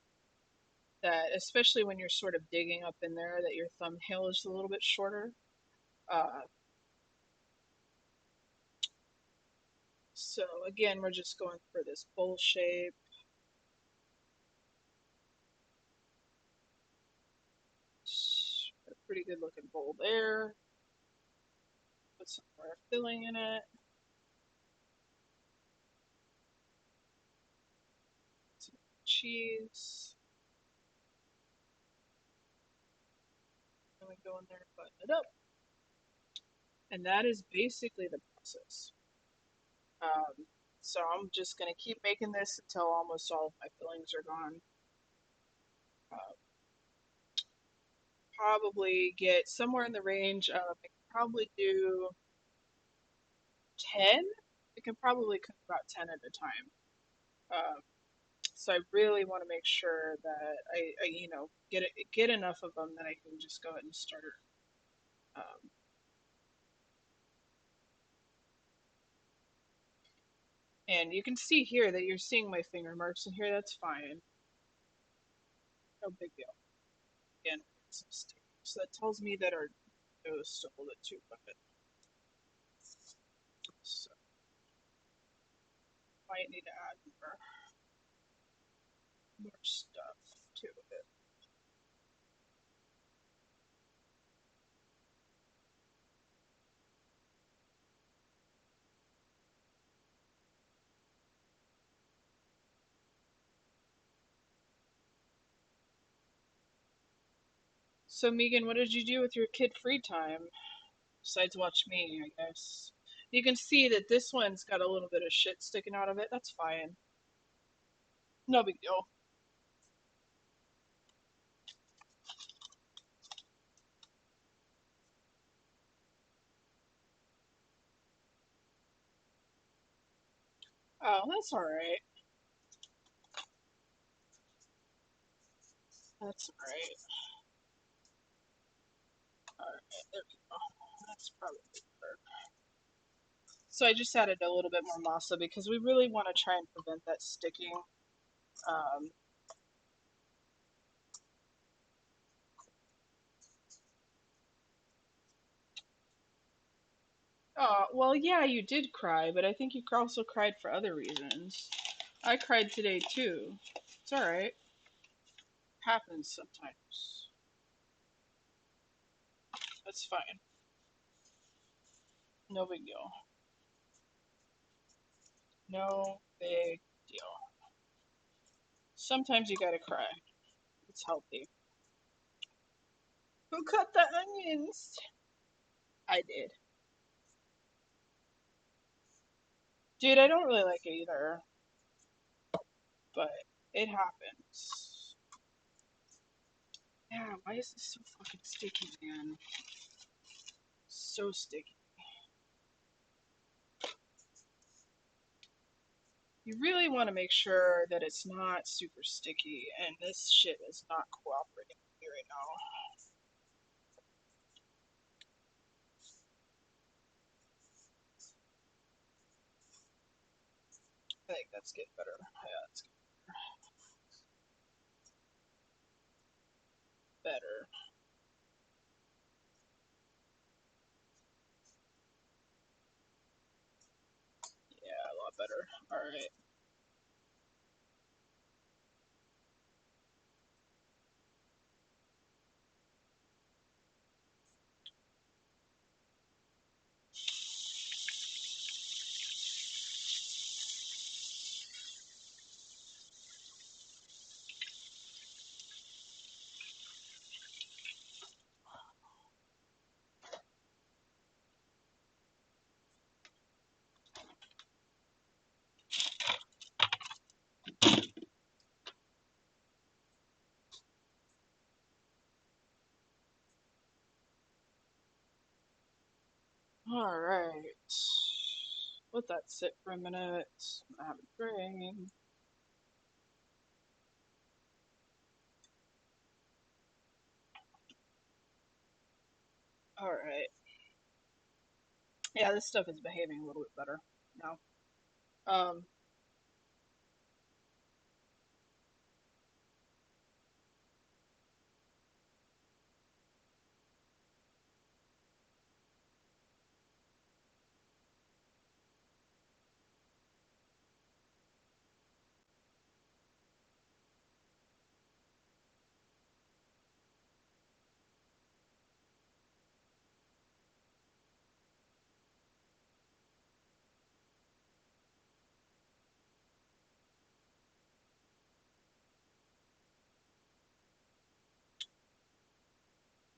that, especially when you're sort of digging up in there, that your thumbnail is a little bit shorter. Uh, so again, we're just going for this bowl shape. A pretty good looking bowl there. Put some more filling in it. Some cheese. Then we go in there and button it up. And that is basically the process. Um, so I'm just going to keep making this until almost all of my fillings are gone. Uh, probably get somewhere in the range of, I can probably do 10. I can probably cook about 10 at a time. Um, so I really want to make sure that I get enough of them that I can just go ahead and start. Um, and you can see here that you're seeing my finger marks in here. That's fine. No big deal. Again, some sticky. So that tells me that our dough is still a little bit too wet. So might need to add more stuff to it. So Megan, what did you do with your kid free time besides watch me? I guess you can see that this one's got a little bit of shit sticking out of it. That's fine. No big deal. Oh, that's all right. That's all right. All right, there we go. That's probably better. So I just added a little bit more masa because we really want to try and prevent that sticking. Um, oh, well, yeah, you did cry, but I think you also cried for other reasons. I cried today too. It's alright. Happens sometimes. That's fine. No big deal. No big deal. Sometimes you gotta cry. It's healthy. Who cut the onions? I did. Dude, I don't really like it either, but it happens. Yeah, why is this so fucking sticky, man? So sticky. You really want to make sure that it's not super sticky, and this shit is not cooperating with me right now. I think that's getting better. Yeah, that's getting better. Yeah, a lot better. Alright. Alright. Let that sit for a minute. I have a drink. Alright. Yeah, this stuff is behaving a little bit better now. Um,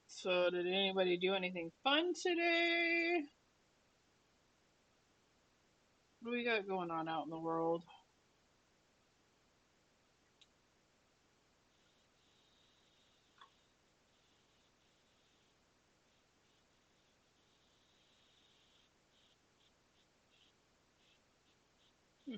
so did anybody do anything fun today? What do we got going on out in the world? Hmm.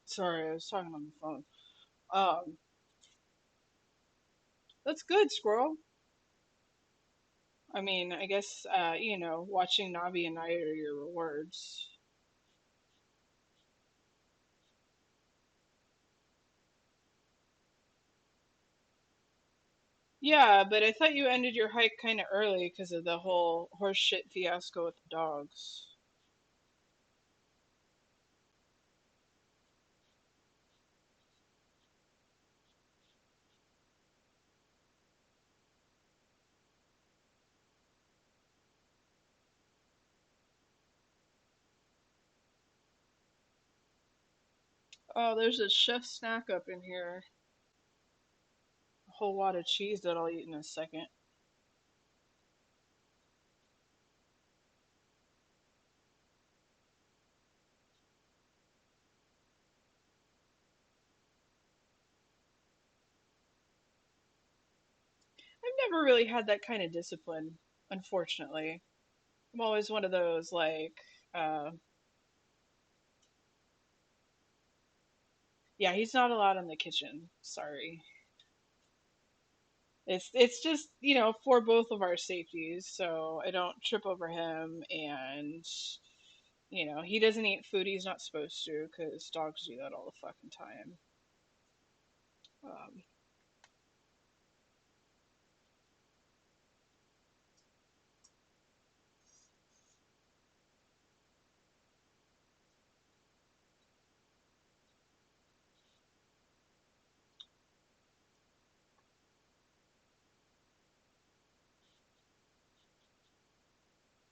Sorry, I was talking on the phone. Um, that's good, squirrel. I mean, I guess watching Navi and I are your rewards. Yeah, but I thought you ended your hike kind of early because of the whole horse shit fiasco with the dogs. Oh, there's a chef snack up in here. A whole lot of cheese that I'll eat in a second. I've never really had that kind of discipline, unfortunately. I'm always one of those like, uh, yeah, he's not allowed in the kitchen. Sorry. It's just, for both of our safeties, so I don't trip over him and he doesn't eat food he's not supposed to because dogs do that all the fucking time. Um,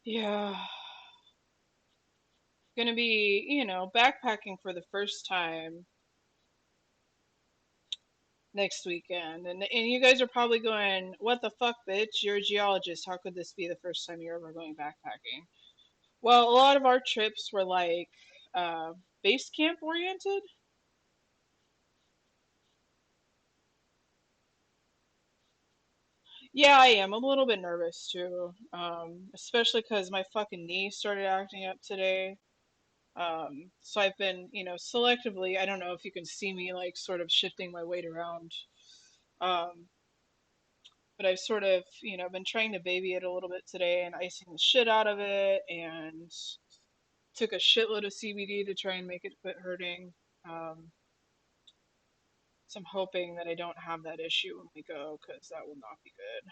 yeah, gonna be, backpacking for the first time next weekend, and you guys are probably going, "What the fuck, bitch? You're a geologist. How could this be the first time you're ever going backpacking?" Well, a lot of our trips were like uh, base camp oriented. Yeah, I am a little bit nervous too, especially because my fucking knee started acting up today. So I've been, selectively, I don't know if you can see me like sort of shifting my weight around. Um, but I've sort of, been trying to baby it a little bit today and icing the shit out of it and took a shitload of CBD to try and make it quit hurting. Um, so I'm hoping that I don't have that issue when we go because that will not be good.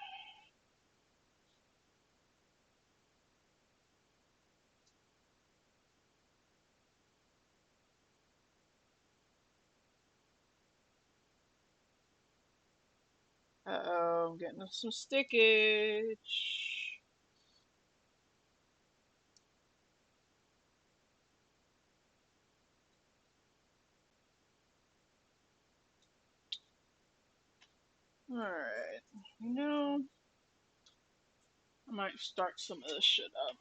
Uh-oh, I'm getting some stickage. Alright. You know, I might start some of this shit up.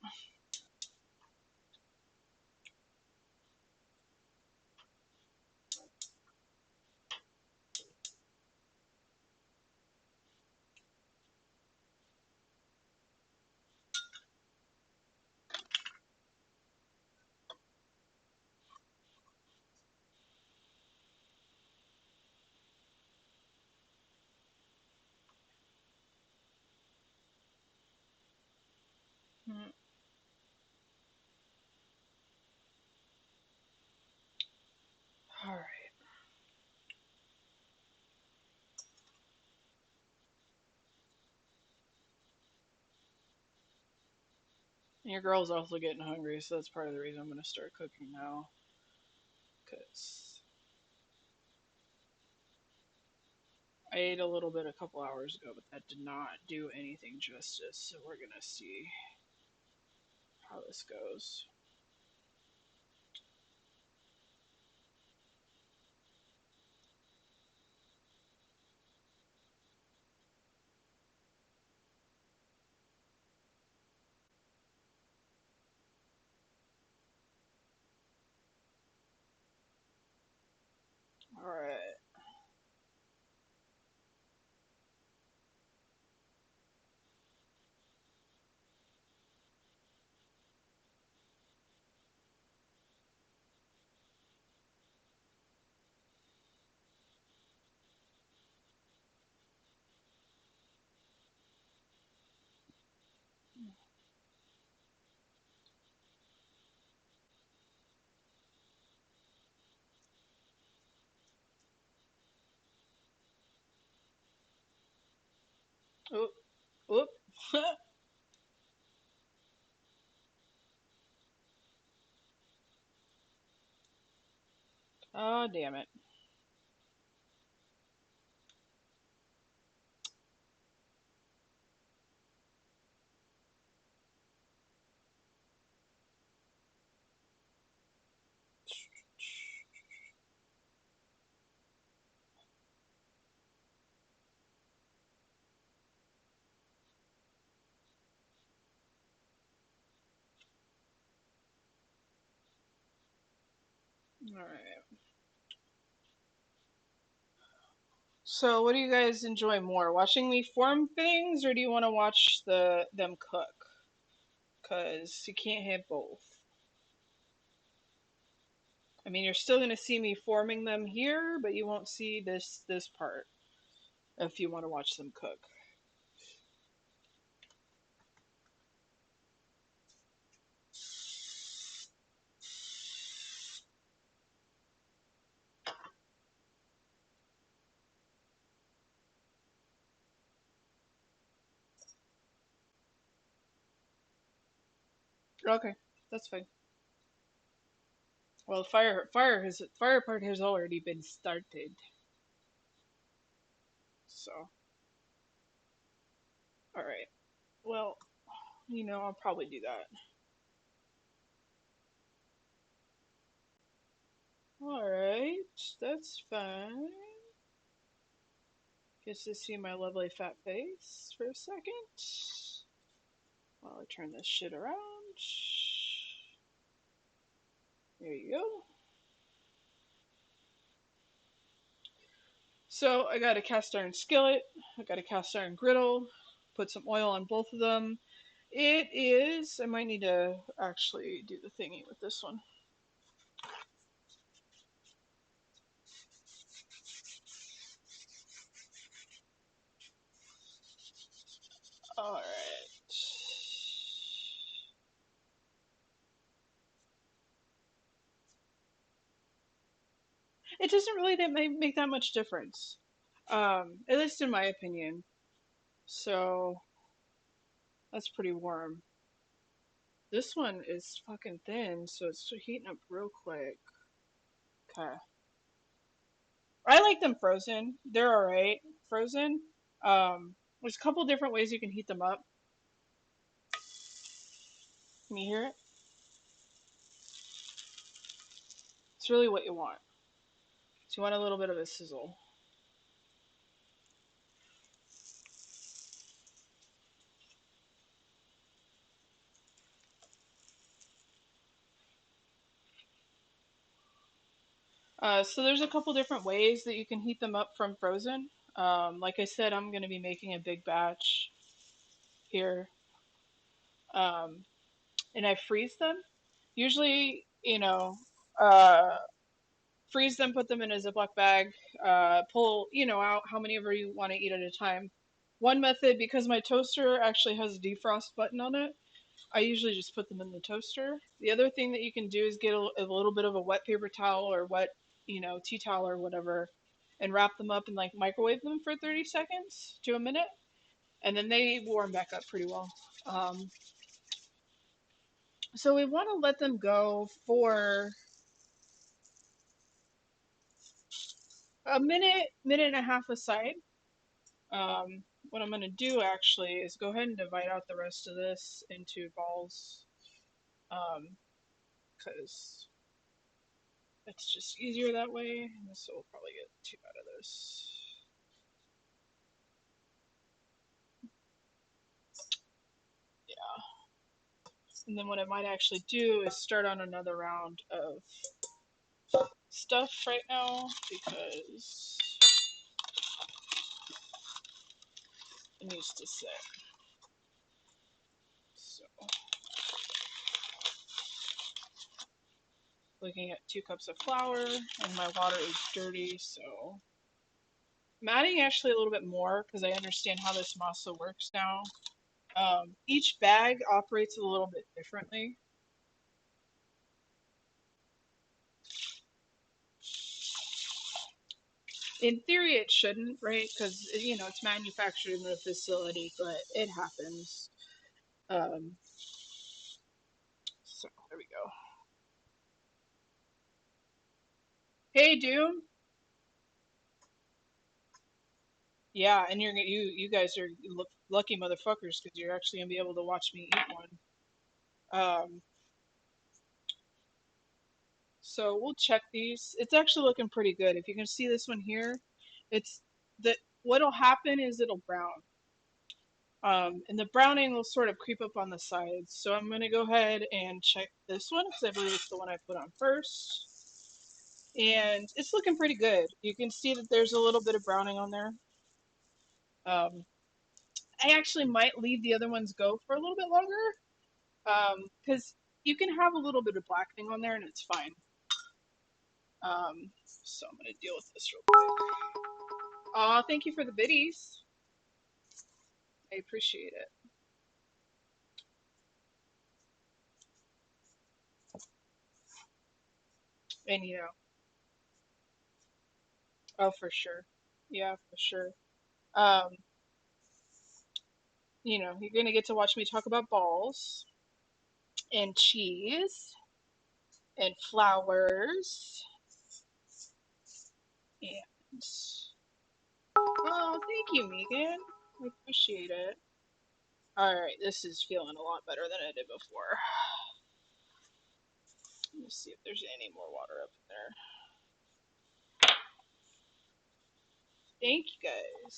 Mm, Alright. Your girl's also getting hungry, so that's part of the reason I'm gonna start cooking now. Because I ate a little bit a couple hours ago, but that did not do anything justice, so we're gonna see how this goes. Alright. Oop, oop. Oh, damn it. All right. So, what do you guys enjoy more? Watching me form things, or do you want to watch them cook? Because you can't have both. I mean, you're still gonna see me forming them here, but you won't see this part if you want to watch them cook. Okay, that's fine. Well, fire part has already been started. So, all right. Well, I'll probably do that. All right, that's fine. Gets to see my lovely fat face for a second while I turn this shit around. There you go. So I got a cast iron skillet. I got a cast iron griddle. Put some oil on both of them. It is. I might need to actually do the thingy with this one. All right. It doesn't really make that much difference, at least in my opinion. So that's pretty warm. This one is fucking thin, so it's heating up real quick. Okay. I like them frozen. They're alright. Frozen. There's a couple different ways you can heat them up. Can you hear it? It's really what you want. So you want a little bit of a sizzle. So there's a couple different ways that you can heat them up from frozen. Like I said, I'm going to be making a big batch here. Um, and I freeze them. Usually, uh, freeze them, put them in a Ziploc bag, pull, out how many ever you want to eat at a time. One method, because my toaster actually has a defrost button on it, I usually just put them in the toaster. The other thing that you can do is get a little bit of a wet paper towel or wet, tea towel or whatever, and wrap them up and like microwave them for 30 seconds to a minute, and then they warm back up pretty well. Um, so we want to let them go for a minute, minute and a half aside. What I'm going to do actually is go ahead and divide out the rest of this into balls, because it's just easier that way. This will probably get two out of this. Yeah. And then what I might actually do is start on another round of stuff right now because it needs to sit. So, looking at 2 cups of flour, and my water is dirty, so I'm adding actually a little bit more because I understand how this masa works now. Each bag operates a little bit differently. In theory, it shouldn't, right? Because it's manufactured in a facility, but it happens. Um, so there we go. Hey, Doom. Yeah, and you guys are lucky motherfuckers because you're actually gonna be able to watch me eat one. Um, so we'll check these. It's actually looking pretty good. If you can see this one here, it's that what'll happen is it'll brown. And the browning will sort of creep up on the sides. So I'm gonna go ahead and check this one because I believe it's the one I put on first. And it's looking pretty good. You can see that there's a little bit of browning on there. Um, I actually might leave the other ones go for a little bit longer because you can have a little bit of blackening on there and it's fine. So I'm gonna deal with this real quick. Thank you for the biddies. I appreciate it. And oh for sure, yeah for sure. Um, you're gonna get to watch me talk about balls and cheese and flowers and oh, thank you, Megan. I appreciate it. All right, this is feeling a lot better than I did before. Let me see if there's any more water up in there. Thank you guys.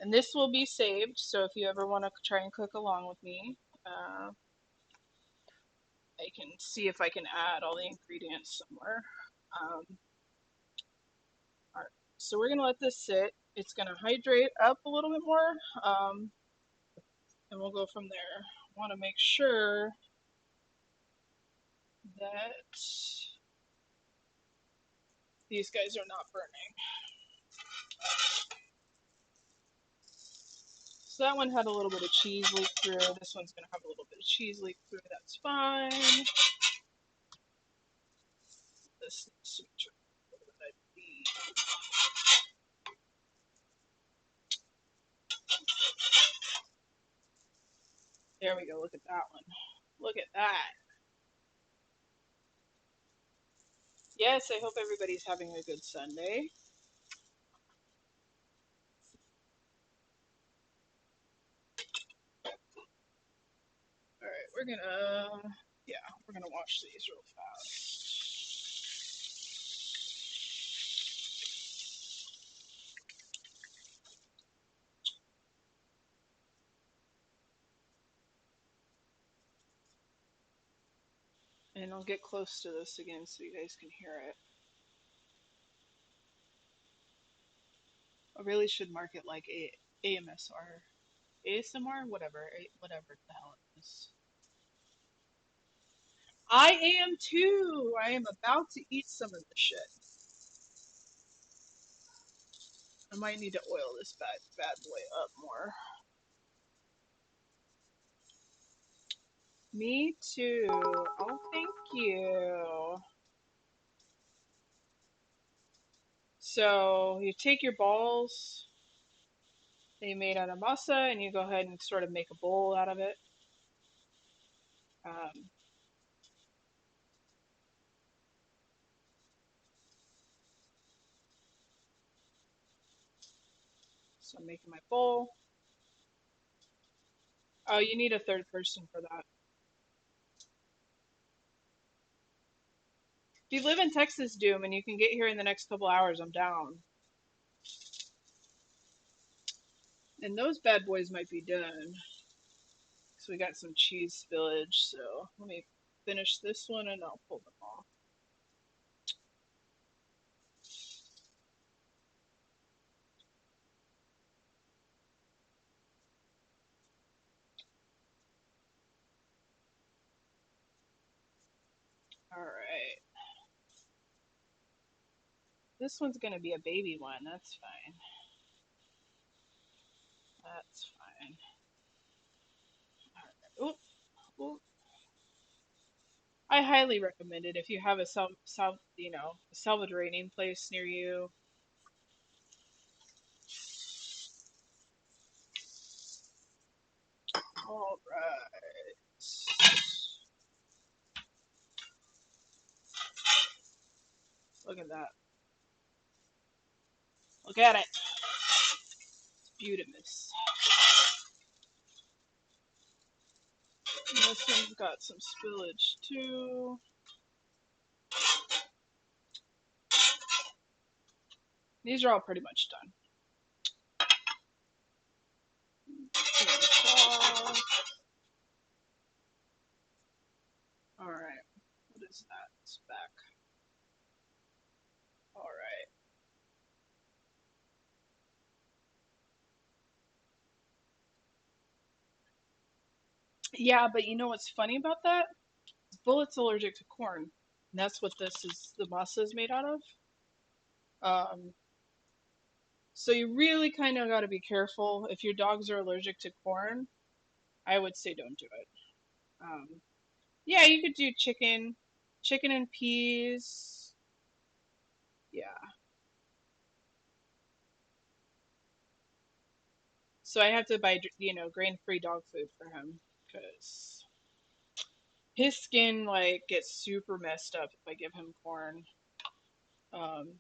And this will be saved, so if you ever want to try and cook along with me, I can see if I can add all the ingredients somewhere. Um, all right, so we're gonna let this sit. It's gonna hydrate up a little bit more, and we'll go from there. I want to make sure that these guys are not burning. So that one had a little bit of cheese leak through. This one's gonna have a little bit of cheese leak through. That's fine. This needs to be a little bit of beef. There we go. Look at that one. Look at that. Yes, I hope everybody's having a good Sunday. All right, we're gonna wash these real fast. And I'll get close to this again so you guys can hear it. I really should mark it like AMSR, ASMR, whatever the hell it is. I am too. I am about to eat some of the shit. I might need to oil this bad boy up more. Me too. Oh, thank you. So you take your balls that you made out of masa and you go ahead and sort of make a bowl out of it. Um, so I'm making my bowl. Oh, you need a third person for that. If you live in Texas, Doom, and you can get here in the next couple hours, I'm down. And those bad boys might be done. So we got some cheese spillage, so let me finish this one and I'll pull them off. Alright. This one's gonna be a baby one, that's fine. That's fine. Alright. Oop, oop. I highly recommend it if you have a a Salvadorian place near you. All right. Look at that. Look at it. Beautimous. This one's got some spillage too. These are all pretty much done. All right. What is that? It's back. All right. Yeah, but you know what's funny about that? Bullet's allergic to corn. And that's what the masa is made out of. Um, so you really kind of got to be careful. If your dogs are allergic to corn, I would say don't do it. Um, yeah, you could do chicken and peas. Yeah. So I have to buy, grain-free dog food for him because his skin like gets super messed up if I give him corn. Um,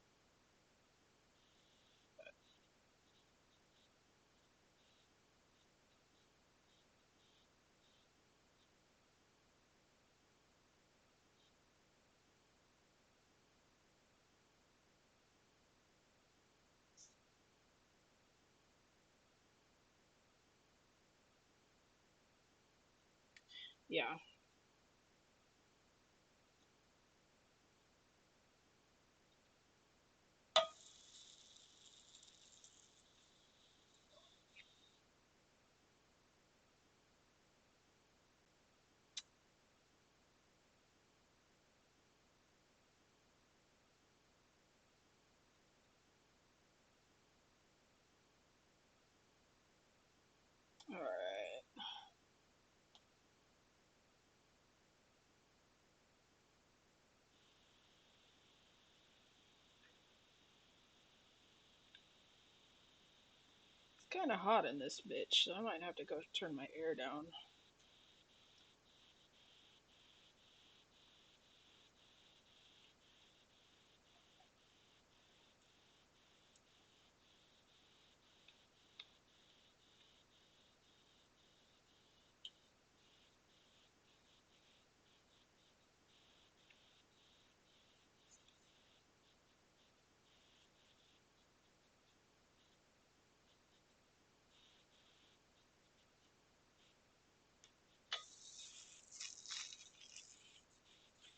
yeah. All right. It's kind of hot in this bitch, so I might have to go turn my air down.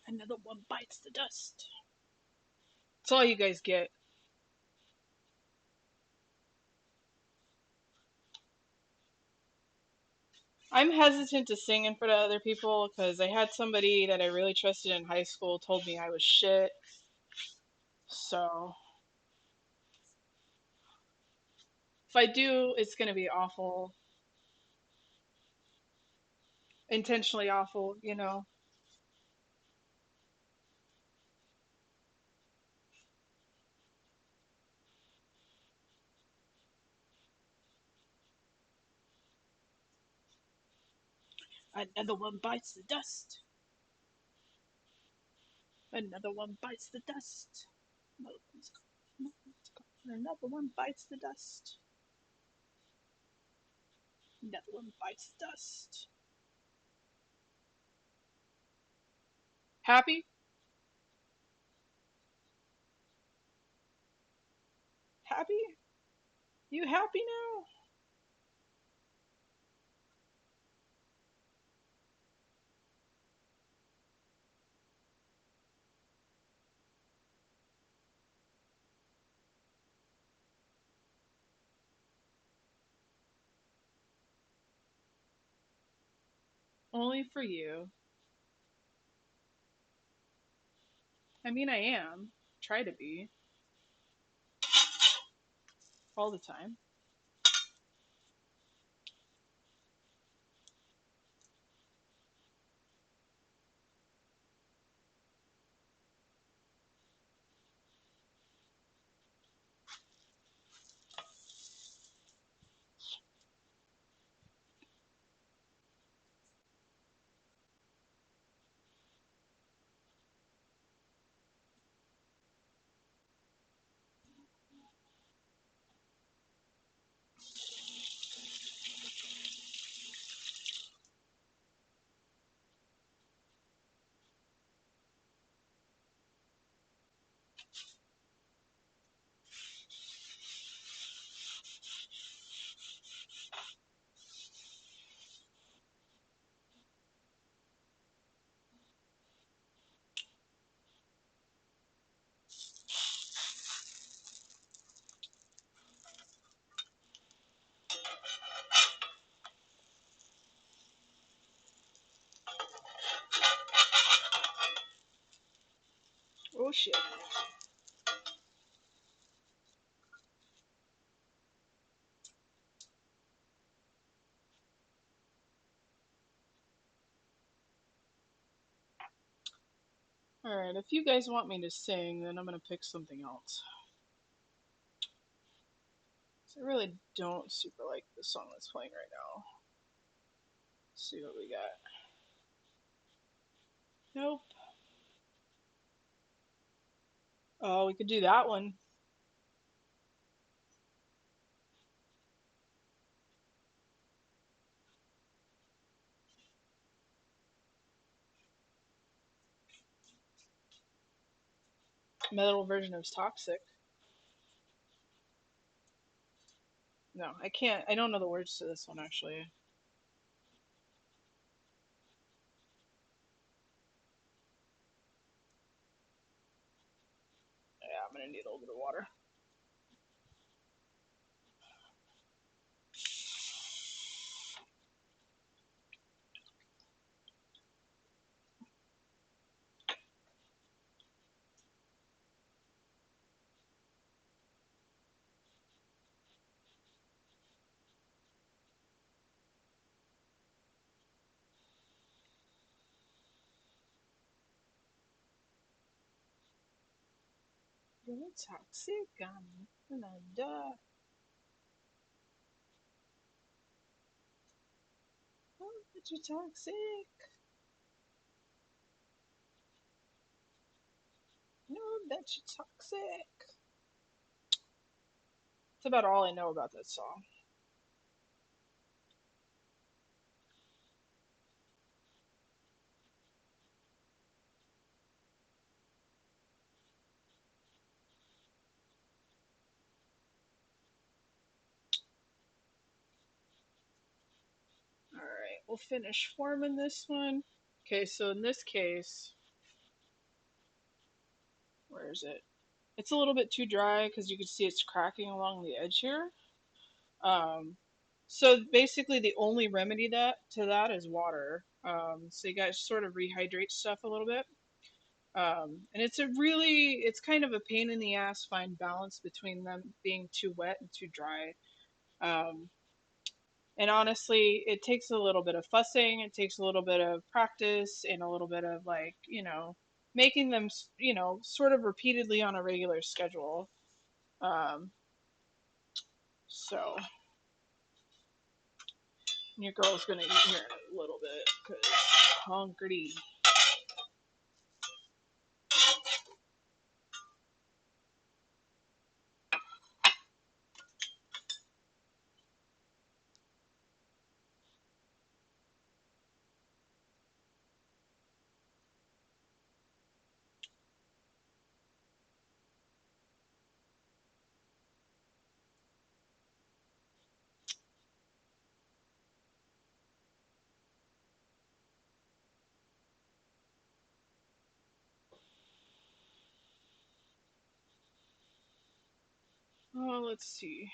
Another one bites the dust. That's all you guys get. I'm hesitant to sing in front of other people because I had somebody that I really trusted in high school told me I was shit. So if I do, it's gonna be awful, intentionally awful. Another one bites the dust. Another one bites the dust. Another one's gone. Another one's gone. Another one bites the dust. Another one bites the dust. Happy? Happy? You happy now? Only for you. I mean, I am. Try to be. All the time. Oh shit. Alright, if you guys want me to sing, then I'm gonna pick something else. I really don't super like the song that's playing right now. Let's see what we got. Nope. Oh, we could do that one. Metal version of Toxic. No, I can't. I don't know the words to this one actually. Yeah, I'm gonna need a little bit of water. You're toxic. I'm gonna die. Oh, but you're toxic. No, that you're toxic. That's about all I know about that song. Alright, we'll finish forming this one. Okay, so in this case, where is it? It's a little bit too dry because you can see it's cracking along the edge here. Um, so basically, the only remedy to that is water. So you guys sort of rehydrate stuff a little bit. And it's kind of a pain in the ass fine balance between them being too wet and too dry. Um, and honestly, it takes a little bit of fussing, it takes a little bit of practice, and a little bit of like, making them, sort of repeatedly on a regular schedule. Um, so your girl's gonna eat here in a little bit because hungry. Oh, let's see.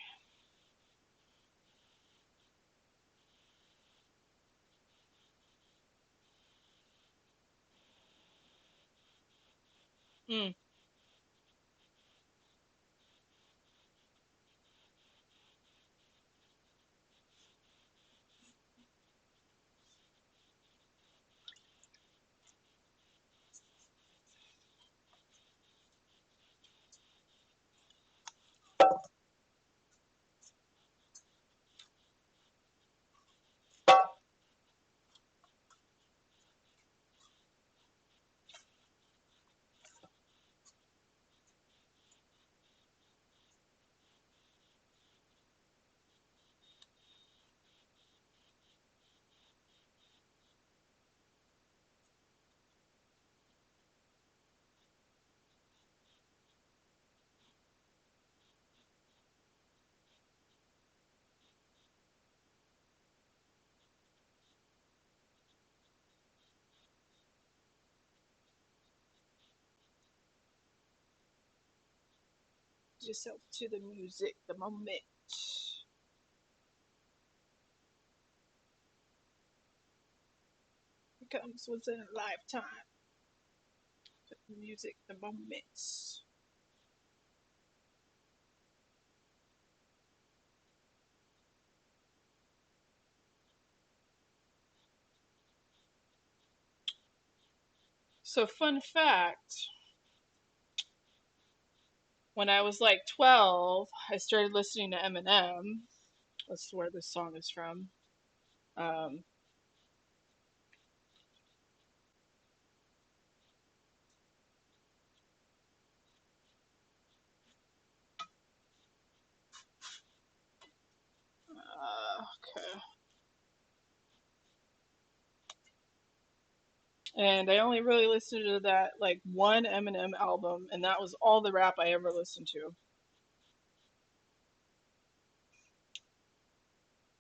Mm. Yourself to the music, the moment. It comes once in a lifetime. Music the moments. So fun fact, when I was like 12, I started listening to Eminem. That's where this song is from. Um, okay. And I only really listened to that like one Eminem album, and that was all the rap I ever listened to.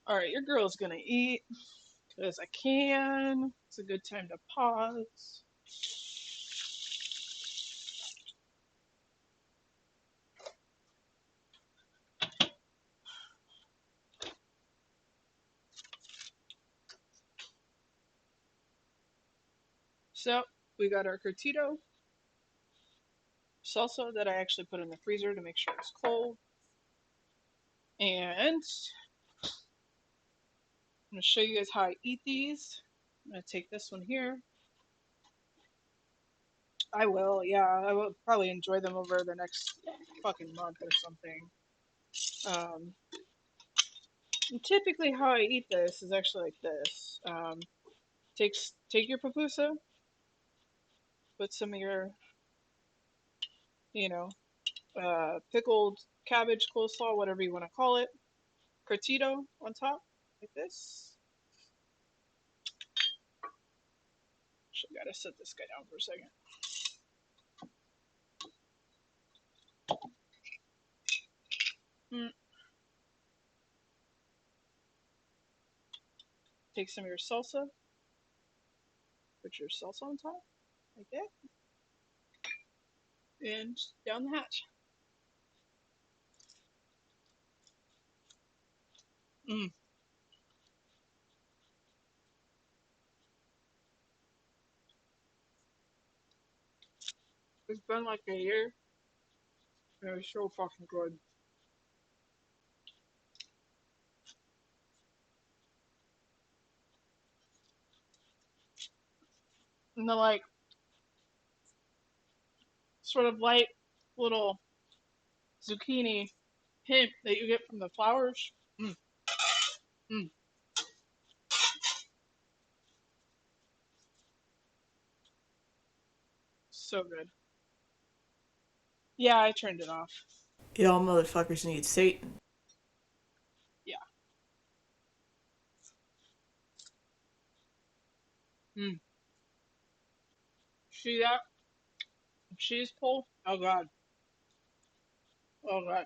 All right, your girl's gonna eat because I can. It's a good time to pause. So we got our curtido salsa that I actually put in the freezer to make sure it's cold. And I'm gonna show you guys how I eat these. I'm gonna take this one here. I will, yeah, I will probably enjoy them over the next fucking month or something. Um, and typically, how I eat this is actually like this. Take your pupusa, put some of your, you know, pickled cabbage, coleslaw, whatever you want to call it, curtido on top, like this. Actually, gotta set this guy down for a second. Mm. Take some of your salsa, put your salsa on top, like that, and down the hatch. Mm. It's been like a year, and it was so fucking good. And the like sort of light little zucchini hint that you get from the flowers. Mm, mm, so good. Yeah, I turned it off. Y'all motherfuckers need Satan. Yeah. Mm. See that cheese pull? Oh god. Oh god.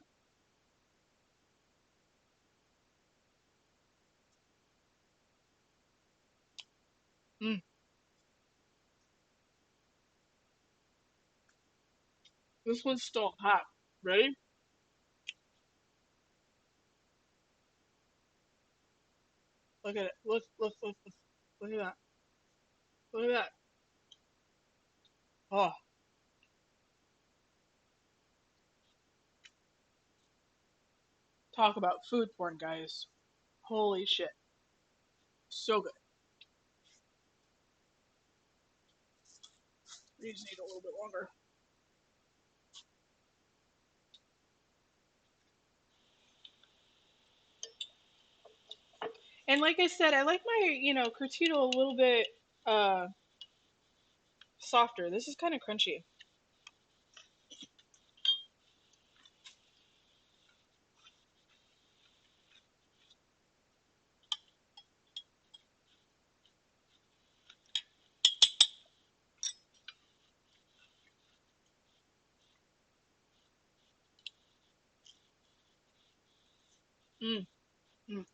Mm. This one's still hot. Ready? Look at it. Look. Look at that. Look at that. Oh, talk about food porn, guys. Holy shit. So good. These need a little bit longer. And like I said, I like my, curtido a little bit uh softer. This is kind of crunchy. Mm, mm.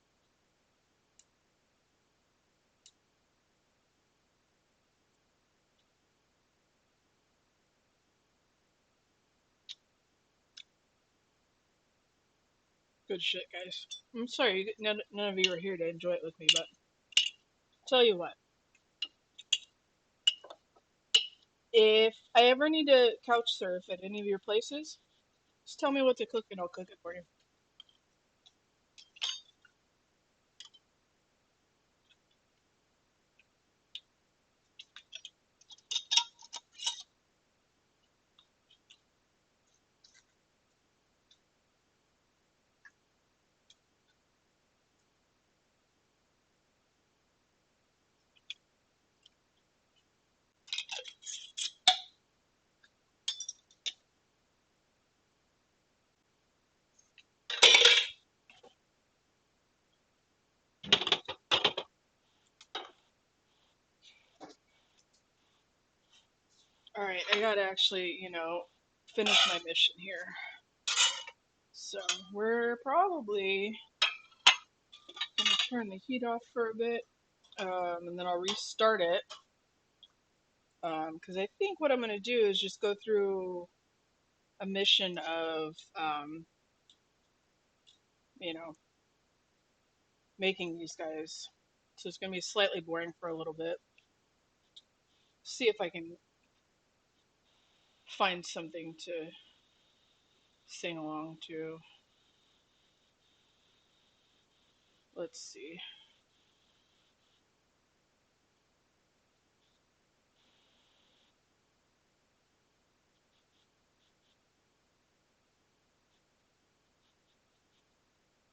Good shit, guys. I'm sorry, none of you are here to enjoy it with me, but tell you what, If I ever need to couch surf at any of your places, just tell me what to cook and I'll cook it for you. All right, I gotta actually, finish my mission here. So we're probably gonna turn the heat off for a bit, and then I'll restart it. Because I think what I'm gonna do is just go through a mission of, you know, making these guys. So it's gonna be slightly boring for a little bit. See if I can find something to sing along to. Let's see.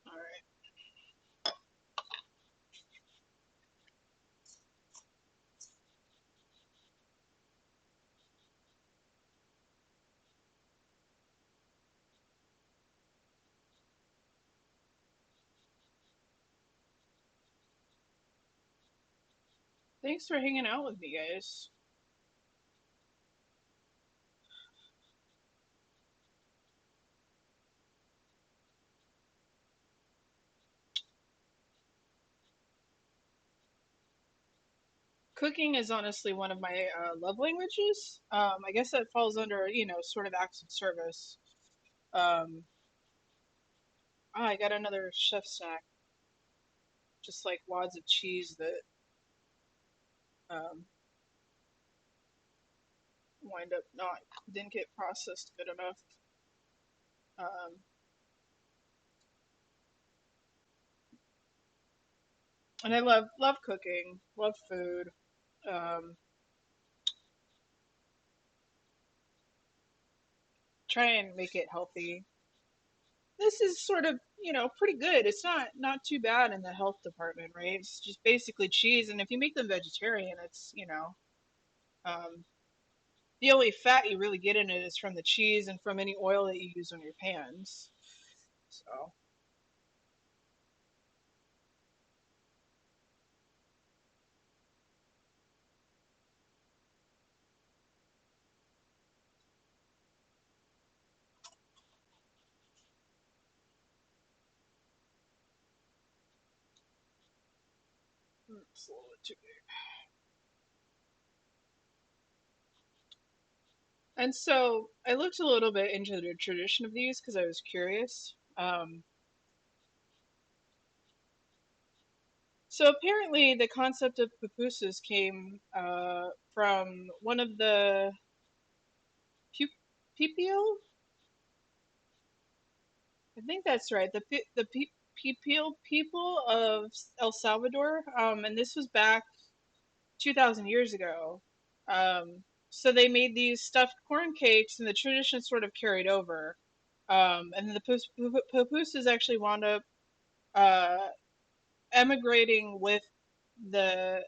All right. Thanks for hanging out with me, guys. Cooking is honestly one of my love languages. I guess that falls under, sort of acts of service. Um, I got another chef snack, just like wads of cheese that um, wind up not didn't get processed good enough. Um, and I love cooking, love food. Um, try and make it healthy. This is sort of, pretty good. It's not too bad in the health department, right? It's just basically cheese, and if you make them vegetarian, it's, um, the only fat you really get in it is from the cheese and from any oil that you use on your pans. So, it's a little bit too big. And so I looked a little bit into the tradition of these because I was curious. So apparently, the concept of pupusas came from one of the Pipil. I think that's right. The Pipil people of El Salvador, and this was back 2,000 years ago. So they made these stuffed corn cakes, and the tradition sort of carried over. And the pupusas actually wound up uh, emigrating with the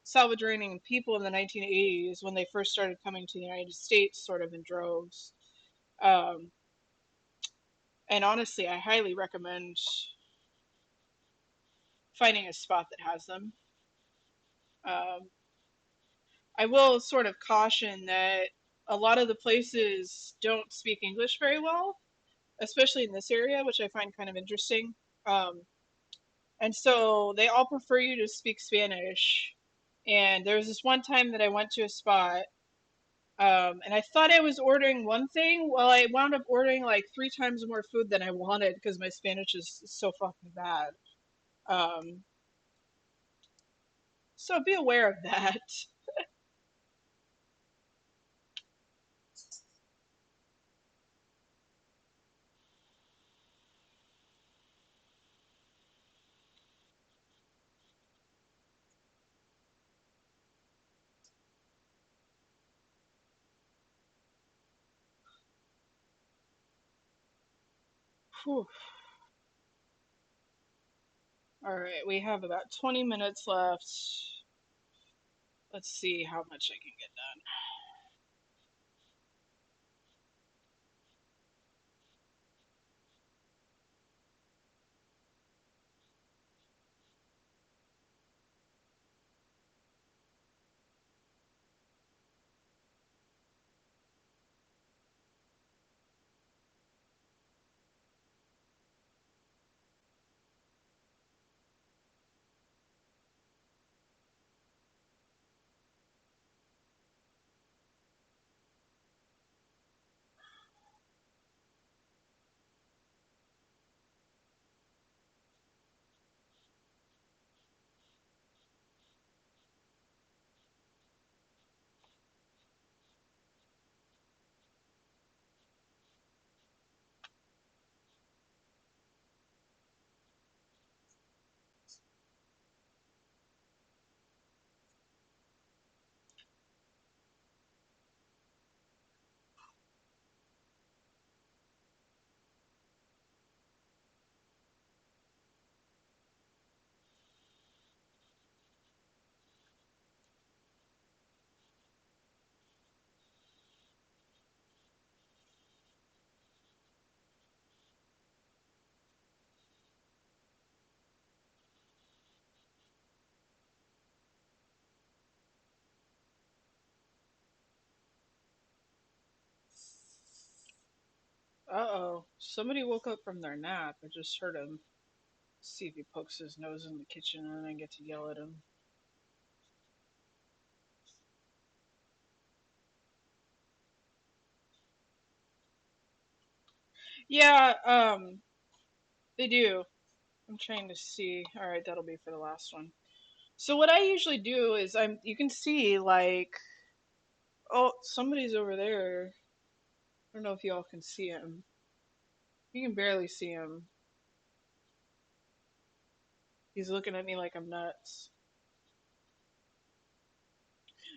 Salvadorian people in the 1980s when they first started coming to the United States, sort of in droves. Um, and honestly, I highly recommend finding a spot that has them. Um, I will sort of caution that a lot of the places don't speak English very well, especially in this area, which I find kind of interesting. Um, and so they all prefer you to speak Spanish. And there was this one time that I went to a spot, and I thought I was ordering one thing. Well, I wound up ordering like three times more food than I wanted because my Spanish is so fucking bad. Um, so be aware of that. Whew. All right, we have about 20 minutes left. Let's see how much I can get done. Uh-oh. Somebody woke up from their nap. I just heard him. See if he pokes his nose in the kitchen and I get to yell at him. Yeah, they do. I'm trying to see. All right, that'll be for the last one. So what I usually do is you can see like, oh, somebody's over there. I don't know if y'all can see him. You can barely see him. He's looking at me like I'm nuts.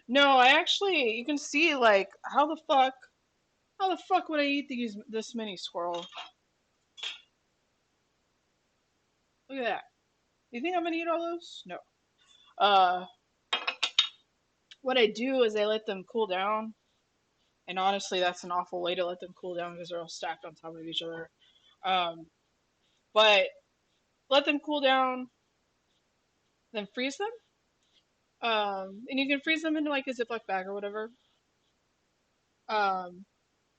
No, I actually, you can see like, how the fuck would I eat this mini squirrel? Look at that. You think I'm gonna eat all those? No. Uh, what I do is I let them cool down, and honestly, that's an awful way to let them cool down because they're all stacked on top of each other. Um, but let them cool down, then freeze them. And you can freeze them into like a Ziploc bag or whatever. Um,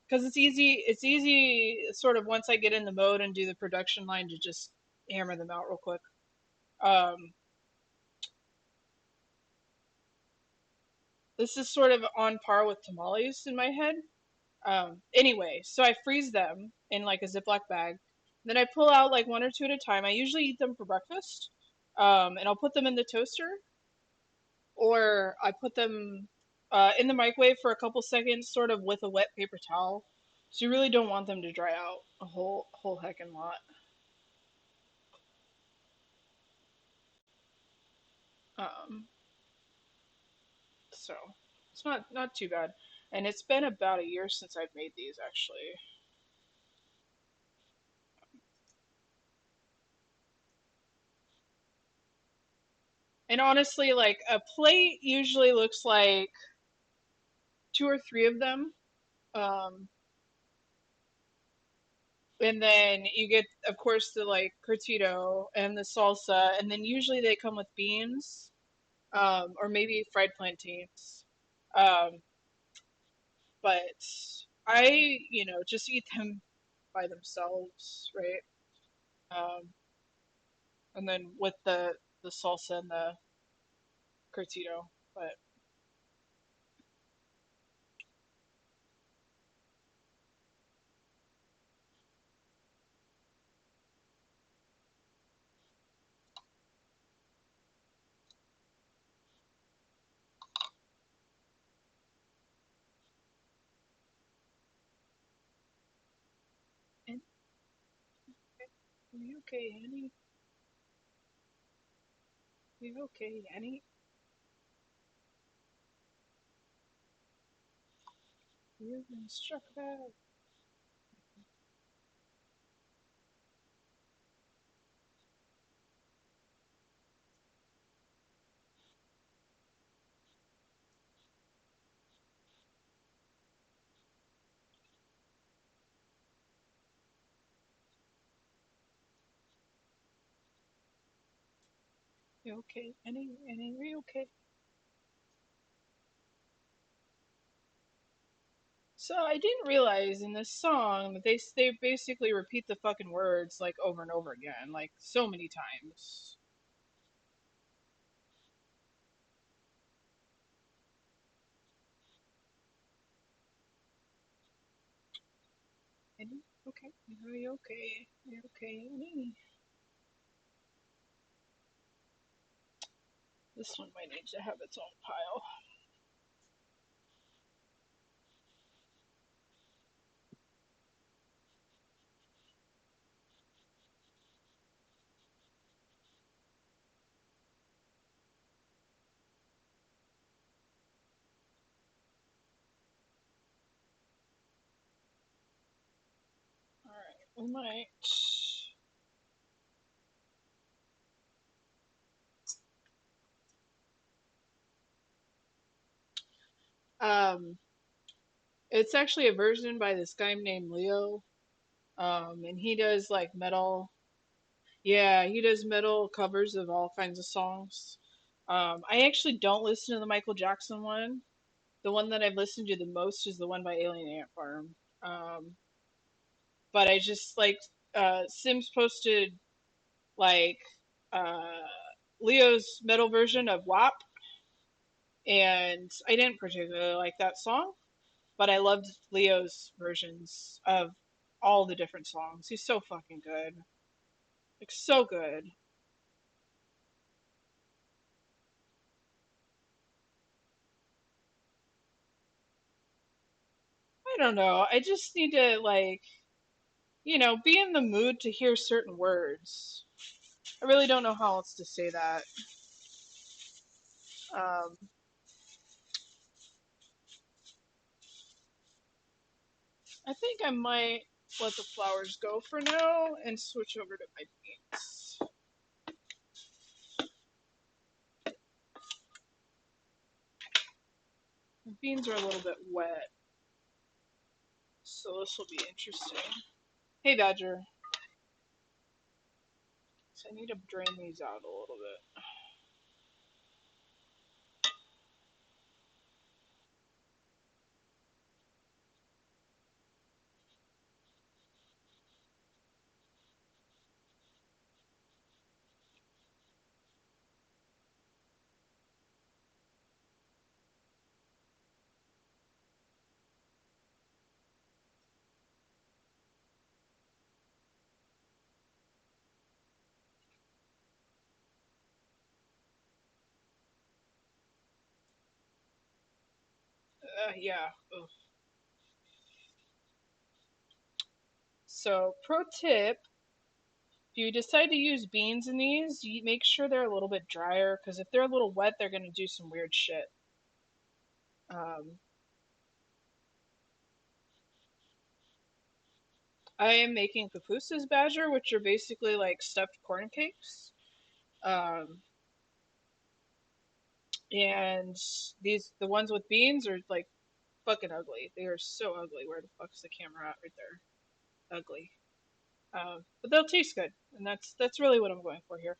because it's easy. It's easy, sort of once I get in the mode and do the production line to just hammer them out real quick. Um, this is sort of on par with tamales in my head. Anyway, so I freeze them in like a Ziploc bag. Then I pull out like one or two at a time. I usually eat them for breakfast. And I'll put them in the toaster or I put them in the microwave for a couple seconds, sort of with a wet paper towel. So you really don't want them to dry out a whole heckin' lot. Um, so it's not too bad. And it's been about a year since I've made these actually. And honestly, like a plate usually looks like two or three of them. Um, and then you get, of course, the like curtido and the salsa, and then usually they come with beans, or maybe fried plantains. Um, but just eat them by themselves, right? Um, and then with the salsa and the curtido. But and are you okay, Annie? You okay, Annie? You've been struck bad. You okay? Any, are you okay? So I didn't realize in this song that they basically repeat the fucking words like over and over again, like so many times. Any, okay? Are you okay? Are you okay? Any? This one might need to have its own pile. All right, we might. Um, it's actually a version by this guy named Leo. And he does like metal. Yeah, he does metal covers of all kinds of songs. I actually don't listen to the Michael Jackson one. The one that I've listened to the most is the one by Alien Ant Farm. Um, but I just like Sims posted like uh, Leo's metal version of WAP, and I didn't particularly like that song, but I loved Leo's versions of all the different songs. He's so fucking good, like so good. I don't know. I just need to like be in the mood to hear certain words. I really don't know how else to say that. Um, I think I might let the flowers go for now and switch over to my beans. The beans are a little bit wet, so this will be interesting. Hey, Badger. So I need to drain these out a little bit. Yeah. Ugh. So, pro tip: if you decide to use beans in these, you make sure they're a little bit drier because if they're a little wet, they're gonna do some weird shit. Um, I am making pupusas, Badger, which are basically like stuffed corn cakes. Um, and the ones with beans are like fucking ugly. They are so ugly. Where the fuck's the camera at? Right there. Ugly. But they'll taste good, and that's really what I'm going for here.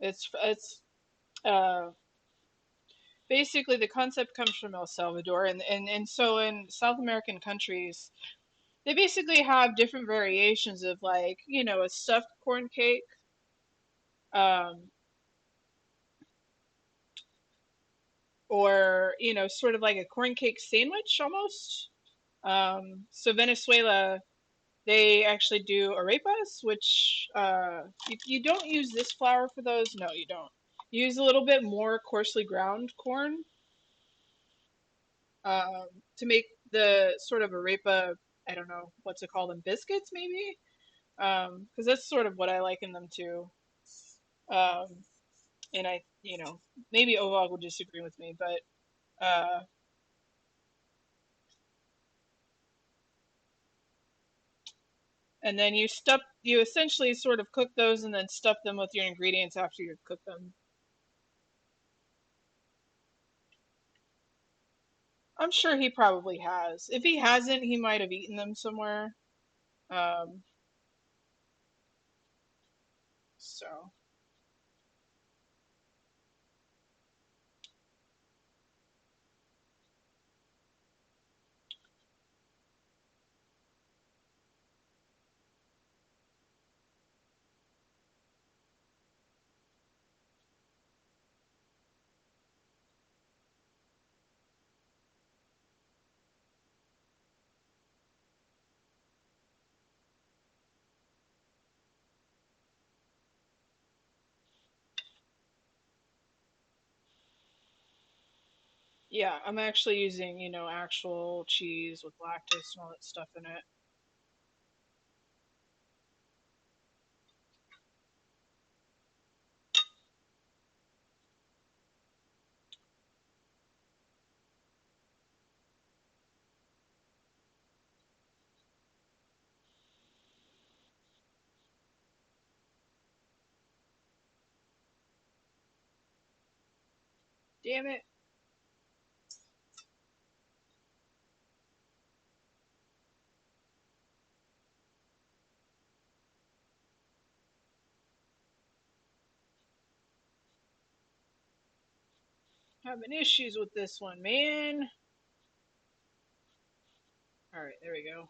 It's uh, basically the concept comes from El Salvador, and so in South American countries, they basically have different variations of like a stuffed corn cake, um, or sort of like a corn cake sandwich almost. So Venezuela, they actually do arepas, which you don't use this flour for those. No, you don't. You use a little bit more coarsely ground corn. um, to make the sort of arepa. I don't know what's it called, them biscuits maybe, because that's sort of what I liken them to. Um, and maybe Ovog will disagree with me, but and then you essentially sort of cook those and then stuff them with your ingredients after you cook them. I'm sure he probably has. If he hasn't, he might have eaten them somewhere. Um, so yeah, I'm actually using, actual cheese with lactose and all that stuff in it. Damn it. Having issues with this one, man. All right, there we go.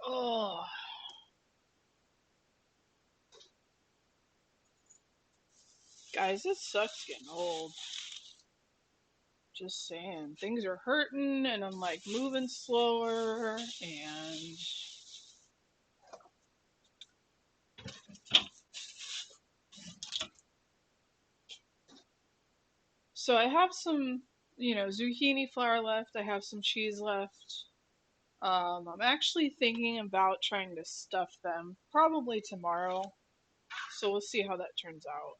Oh, guys, it sucks getting old. Just saying. Things are hurting and I'm like moving slower and so I have some, zucchini flour left. I have some cheese left. I'm actually thinking about trying to stuff them probably tomorrow. So we'll see how that turns out.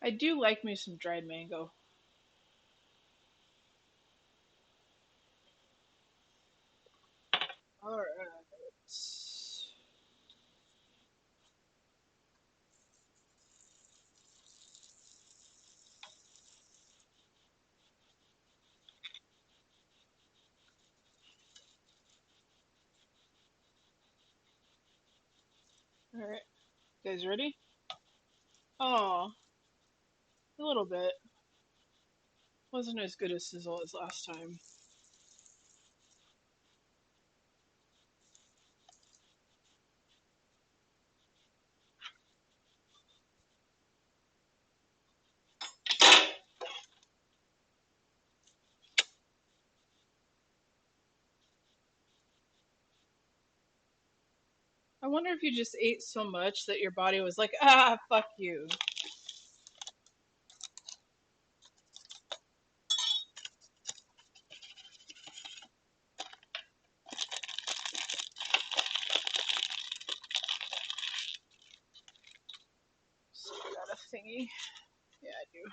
I do like me some dried mango. All right. All right. You guys ready? Oh, a little bit. Wasn't as good a sizzle as last time. I wonder if you just ate so much that your body was like, ah, fuck you. So I got a thingy. Yeah, I do.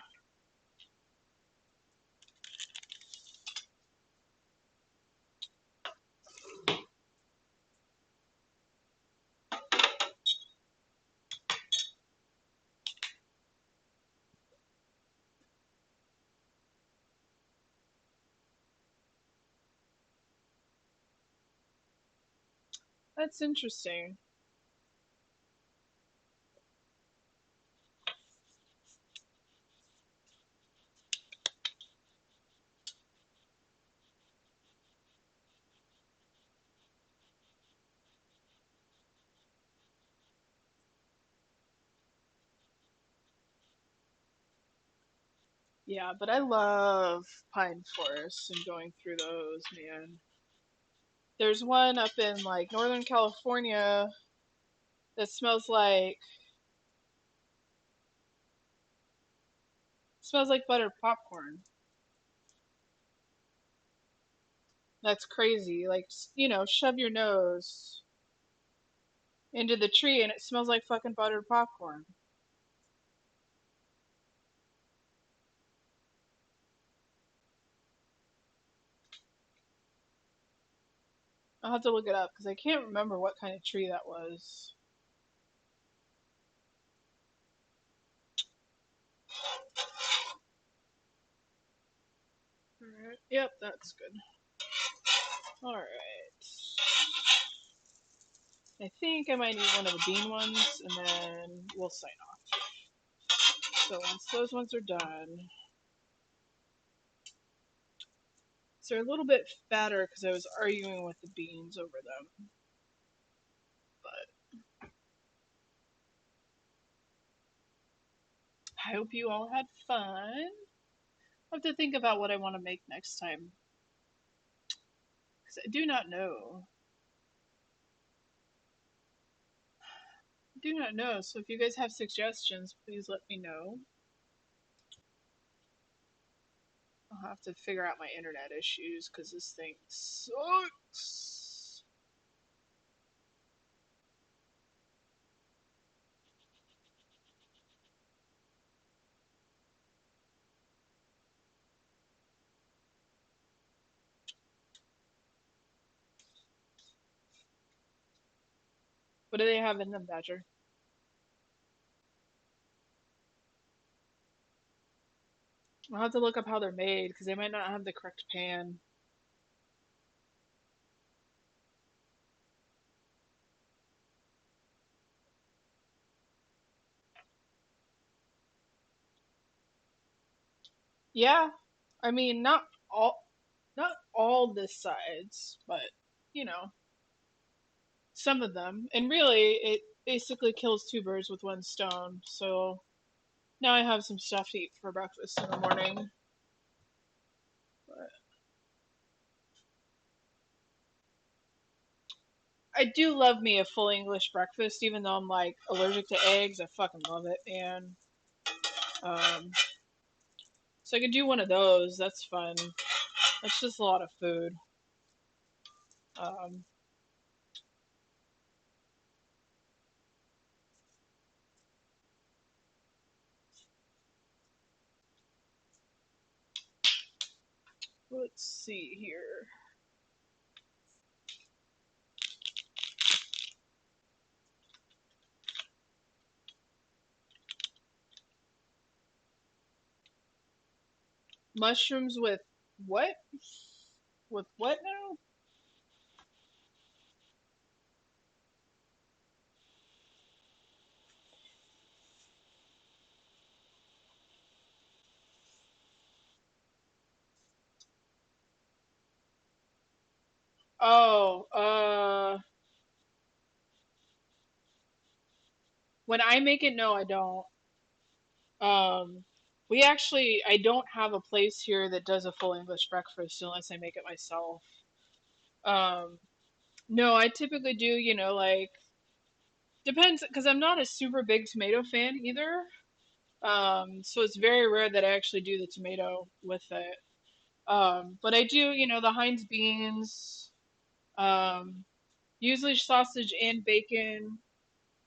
That's interesting. Yeah, but I love pine forests and going through those, man. There's one up in like Northern California that smells like buttered popcorn. That's crazy. Like, shove your nose into the tree and it smells like fucking buttered popcorn. I'll have to look it up because I can't remember what kind of tree that was. Alright. Yep, that's good. Alright. I think I might need one of the bean ones and then we'll sign off. So once those ones are done, so they're a little bit fatter because I was arguing with the beans over them. But I hope you all had fun. I have to think about what I want to make next time because I do not know. I do not know. So if you guys have suggestions, please let me know. I'll have to figure out my internet issues because this thing sucks. What do they have in them, Badger? I'll have to look up how they're made because they might not have the correct pan. Yeah, I mean all, not all the sides, but you know, some of them. And really, it basically kills two birds with one stone. So now I have some stuff to eat for breakfast in the morning. But I do love me a full English breakfast, even though I'm like allergic to eggs. I fucking love it, man. Um, so I could do one of those. That's fun. That's just a lot of food. Um, Let's see here. Mushrooms with what? With what now? Oh, when I make it, no, I don't. Um, I don't have a place here that does a full English breakfast unless I make it myself. Um, no, I typically do, like, depends, because I'm not a super big tomato fan either. So it's very rare that I actually do the tomato with it. But I do, the Heinz beans, um, usually sausage and bacon,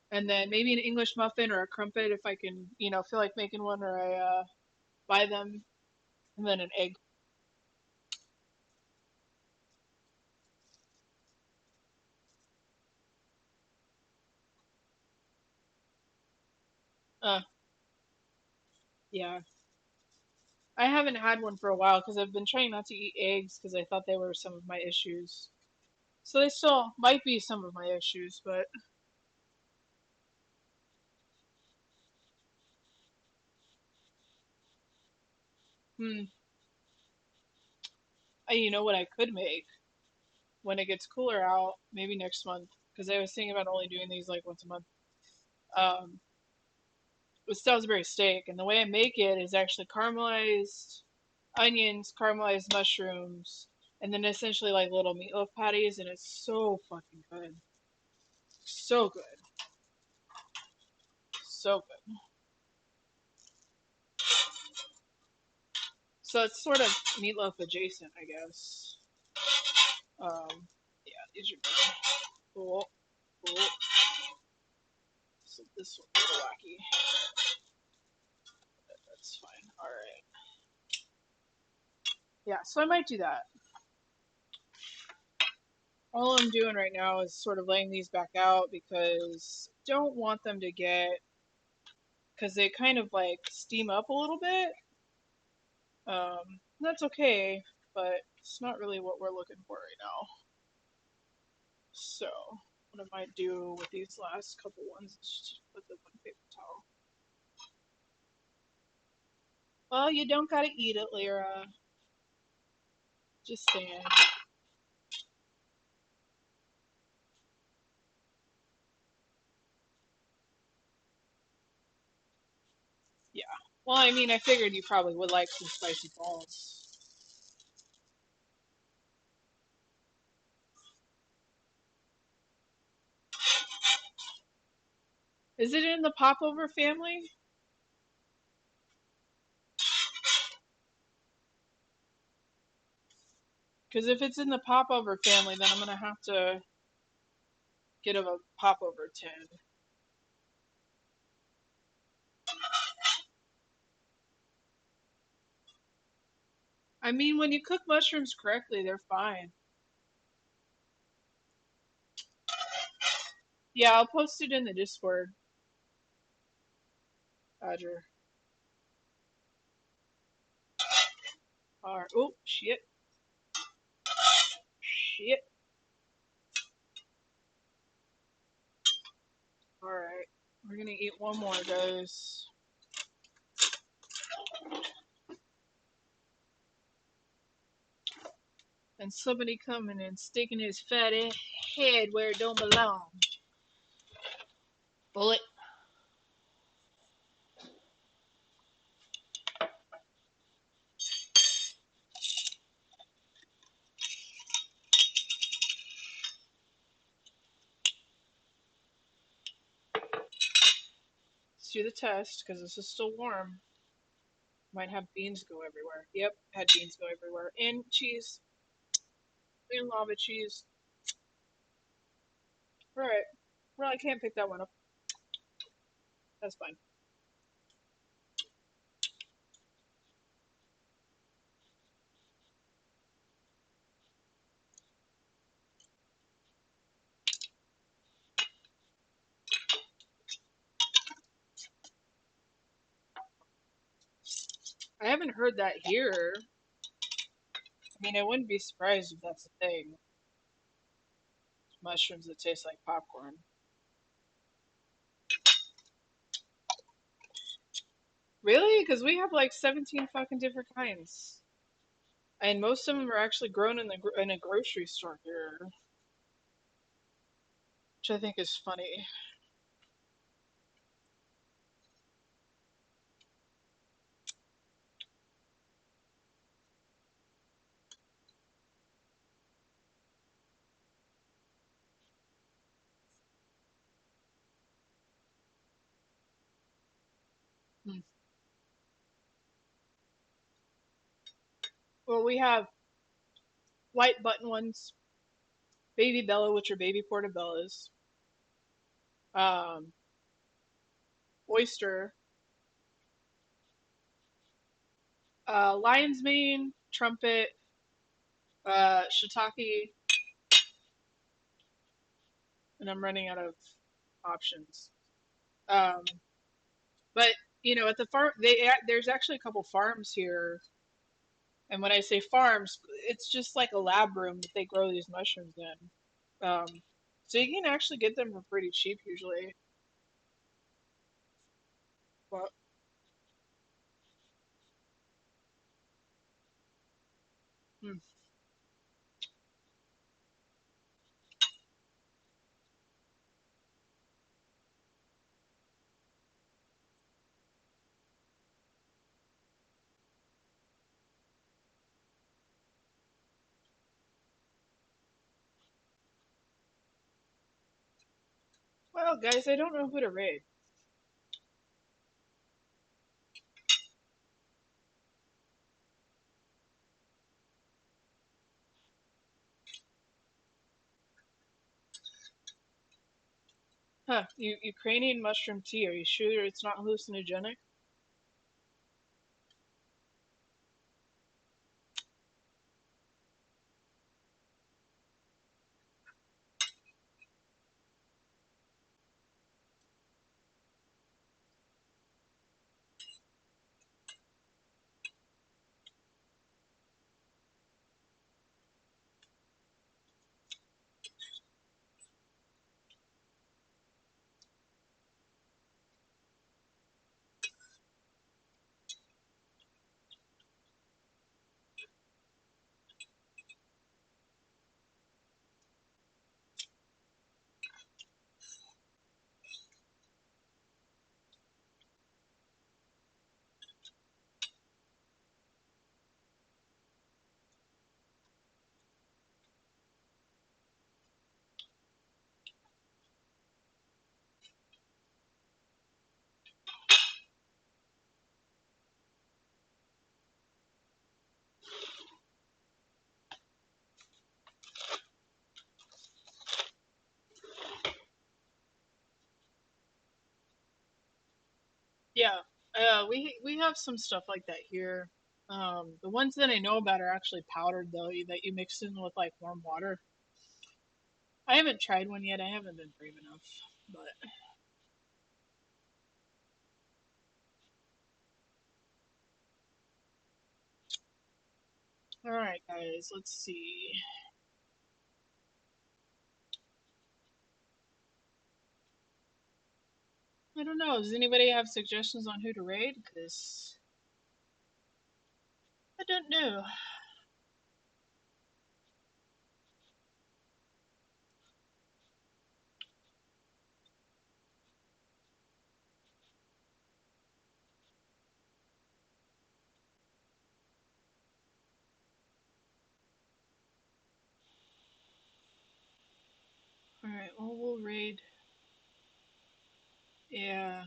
and then maybe an English muffin or a crumpet if I can, feel like making one, or I buy them, and then an egg. Uh, yeah. I haven't had one for a while because I've been trying not to eat eggs because I thought they were some of my issues. So they still might be some of my issues, but hmm, you know what I could make when it gets cooler out, maybe next month, because I was thinking about only doing these like once a month. Um, with Salisbury steak, and the way I make it is actually caramelized onions, caramelized mushrooms, and then essentially like little meatloaf patties, and it's so fucking good, so good, so good. So it's sort of meatloaf adjacent, I guess. Yeah, these are good. Cool, cool. So this one's a little wacky. That's fine. All right. Yeah, so I might do that. All I'm doing right now is sort of laying these back out because I don't want them to get, because they kind of like steam up a little bit. That's okay, but it's not really what we're looking for right now. So what I might do with these last couple ones is just put them on paper towel. Well, you don't gotta eat it, Lyra. Just saying. Yeah. Well, I mean, I figured you probably would like some spicy balls. Is it in the popover family? Because if it's in the popover family, then I'm gonna have to get a popover tin. I mean, when you cook mushrooms correctly, they're fine. Yeah, I'll post it in the Discord, Badger. Alright. Oh, shit. Shit. Alright. We're gonna eat one more, guys. And somebody coming and sticking his fatty head where it don't belong. Bullet. Let's do the test, because this is still warm. Might have beans go everywhere. Yep, had beans go everywhere. And cheese. And lava cheese. Alright. Well, I can't pick that one up. That's fine. I haven't heard that here. I mean, I wouldn't be surprised if that's a thing. Mushrooms that taste like popcorn. Really? Because we have like 17 fucking different kinds. And most of them are actually grown in in a grocery store here, which I think is funny. Hmm. Well, we have white button ones, baby Bella, which are baby portobellas, um, oyster, lion's mane, trumpet, shiitake, and I'm running out of options. Um, but at the farm, there's actually a couple farms here, and when I say farms, it's just like a lab room that they grow these mushrooms in. So you can actually get them for pretty cheap usually. But hmm. Well, guys, I don't know who to raid. Huh? Ukrainian mushroom tea. Are you sure it's not hallucinogenic? Yeah. We have some stuff like that here. The ones that I know about are actually powdered though, that you mix in with like warm water. I haven't tried one yet. I haven't been brave enough. But all right, guys. Let's see. I don't know. Does anybody have suggestions on who to raid? Because I don't know. All right. Well, we'll raid. Yeah.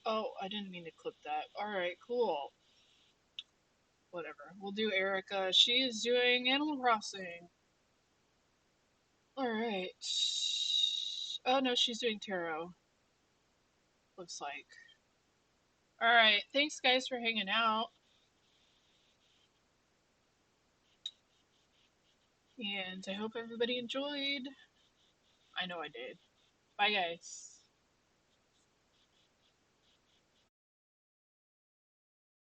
Oh, I didn't mean to clip that. All right. Cool. Whatever. We'll do Erica. She is doing Animal Crossing. All right. Oh no, she's doing tarot. Looks like. All right. Thanks, guys, for hanging out. And I hope everybody enjoyed. I know I did. Bye, guys.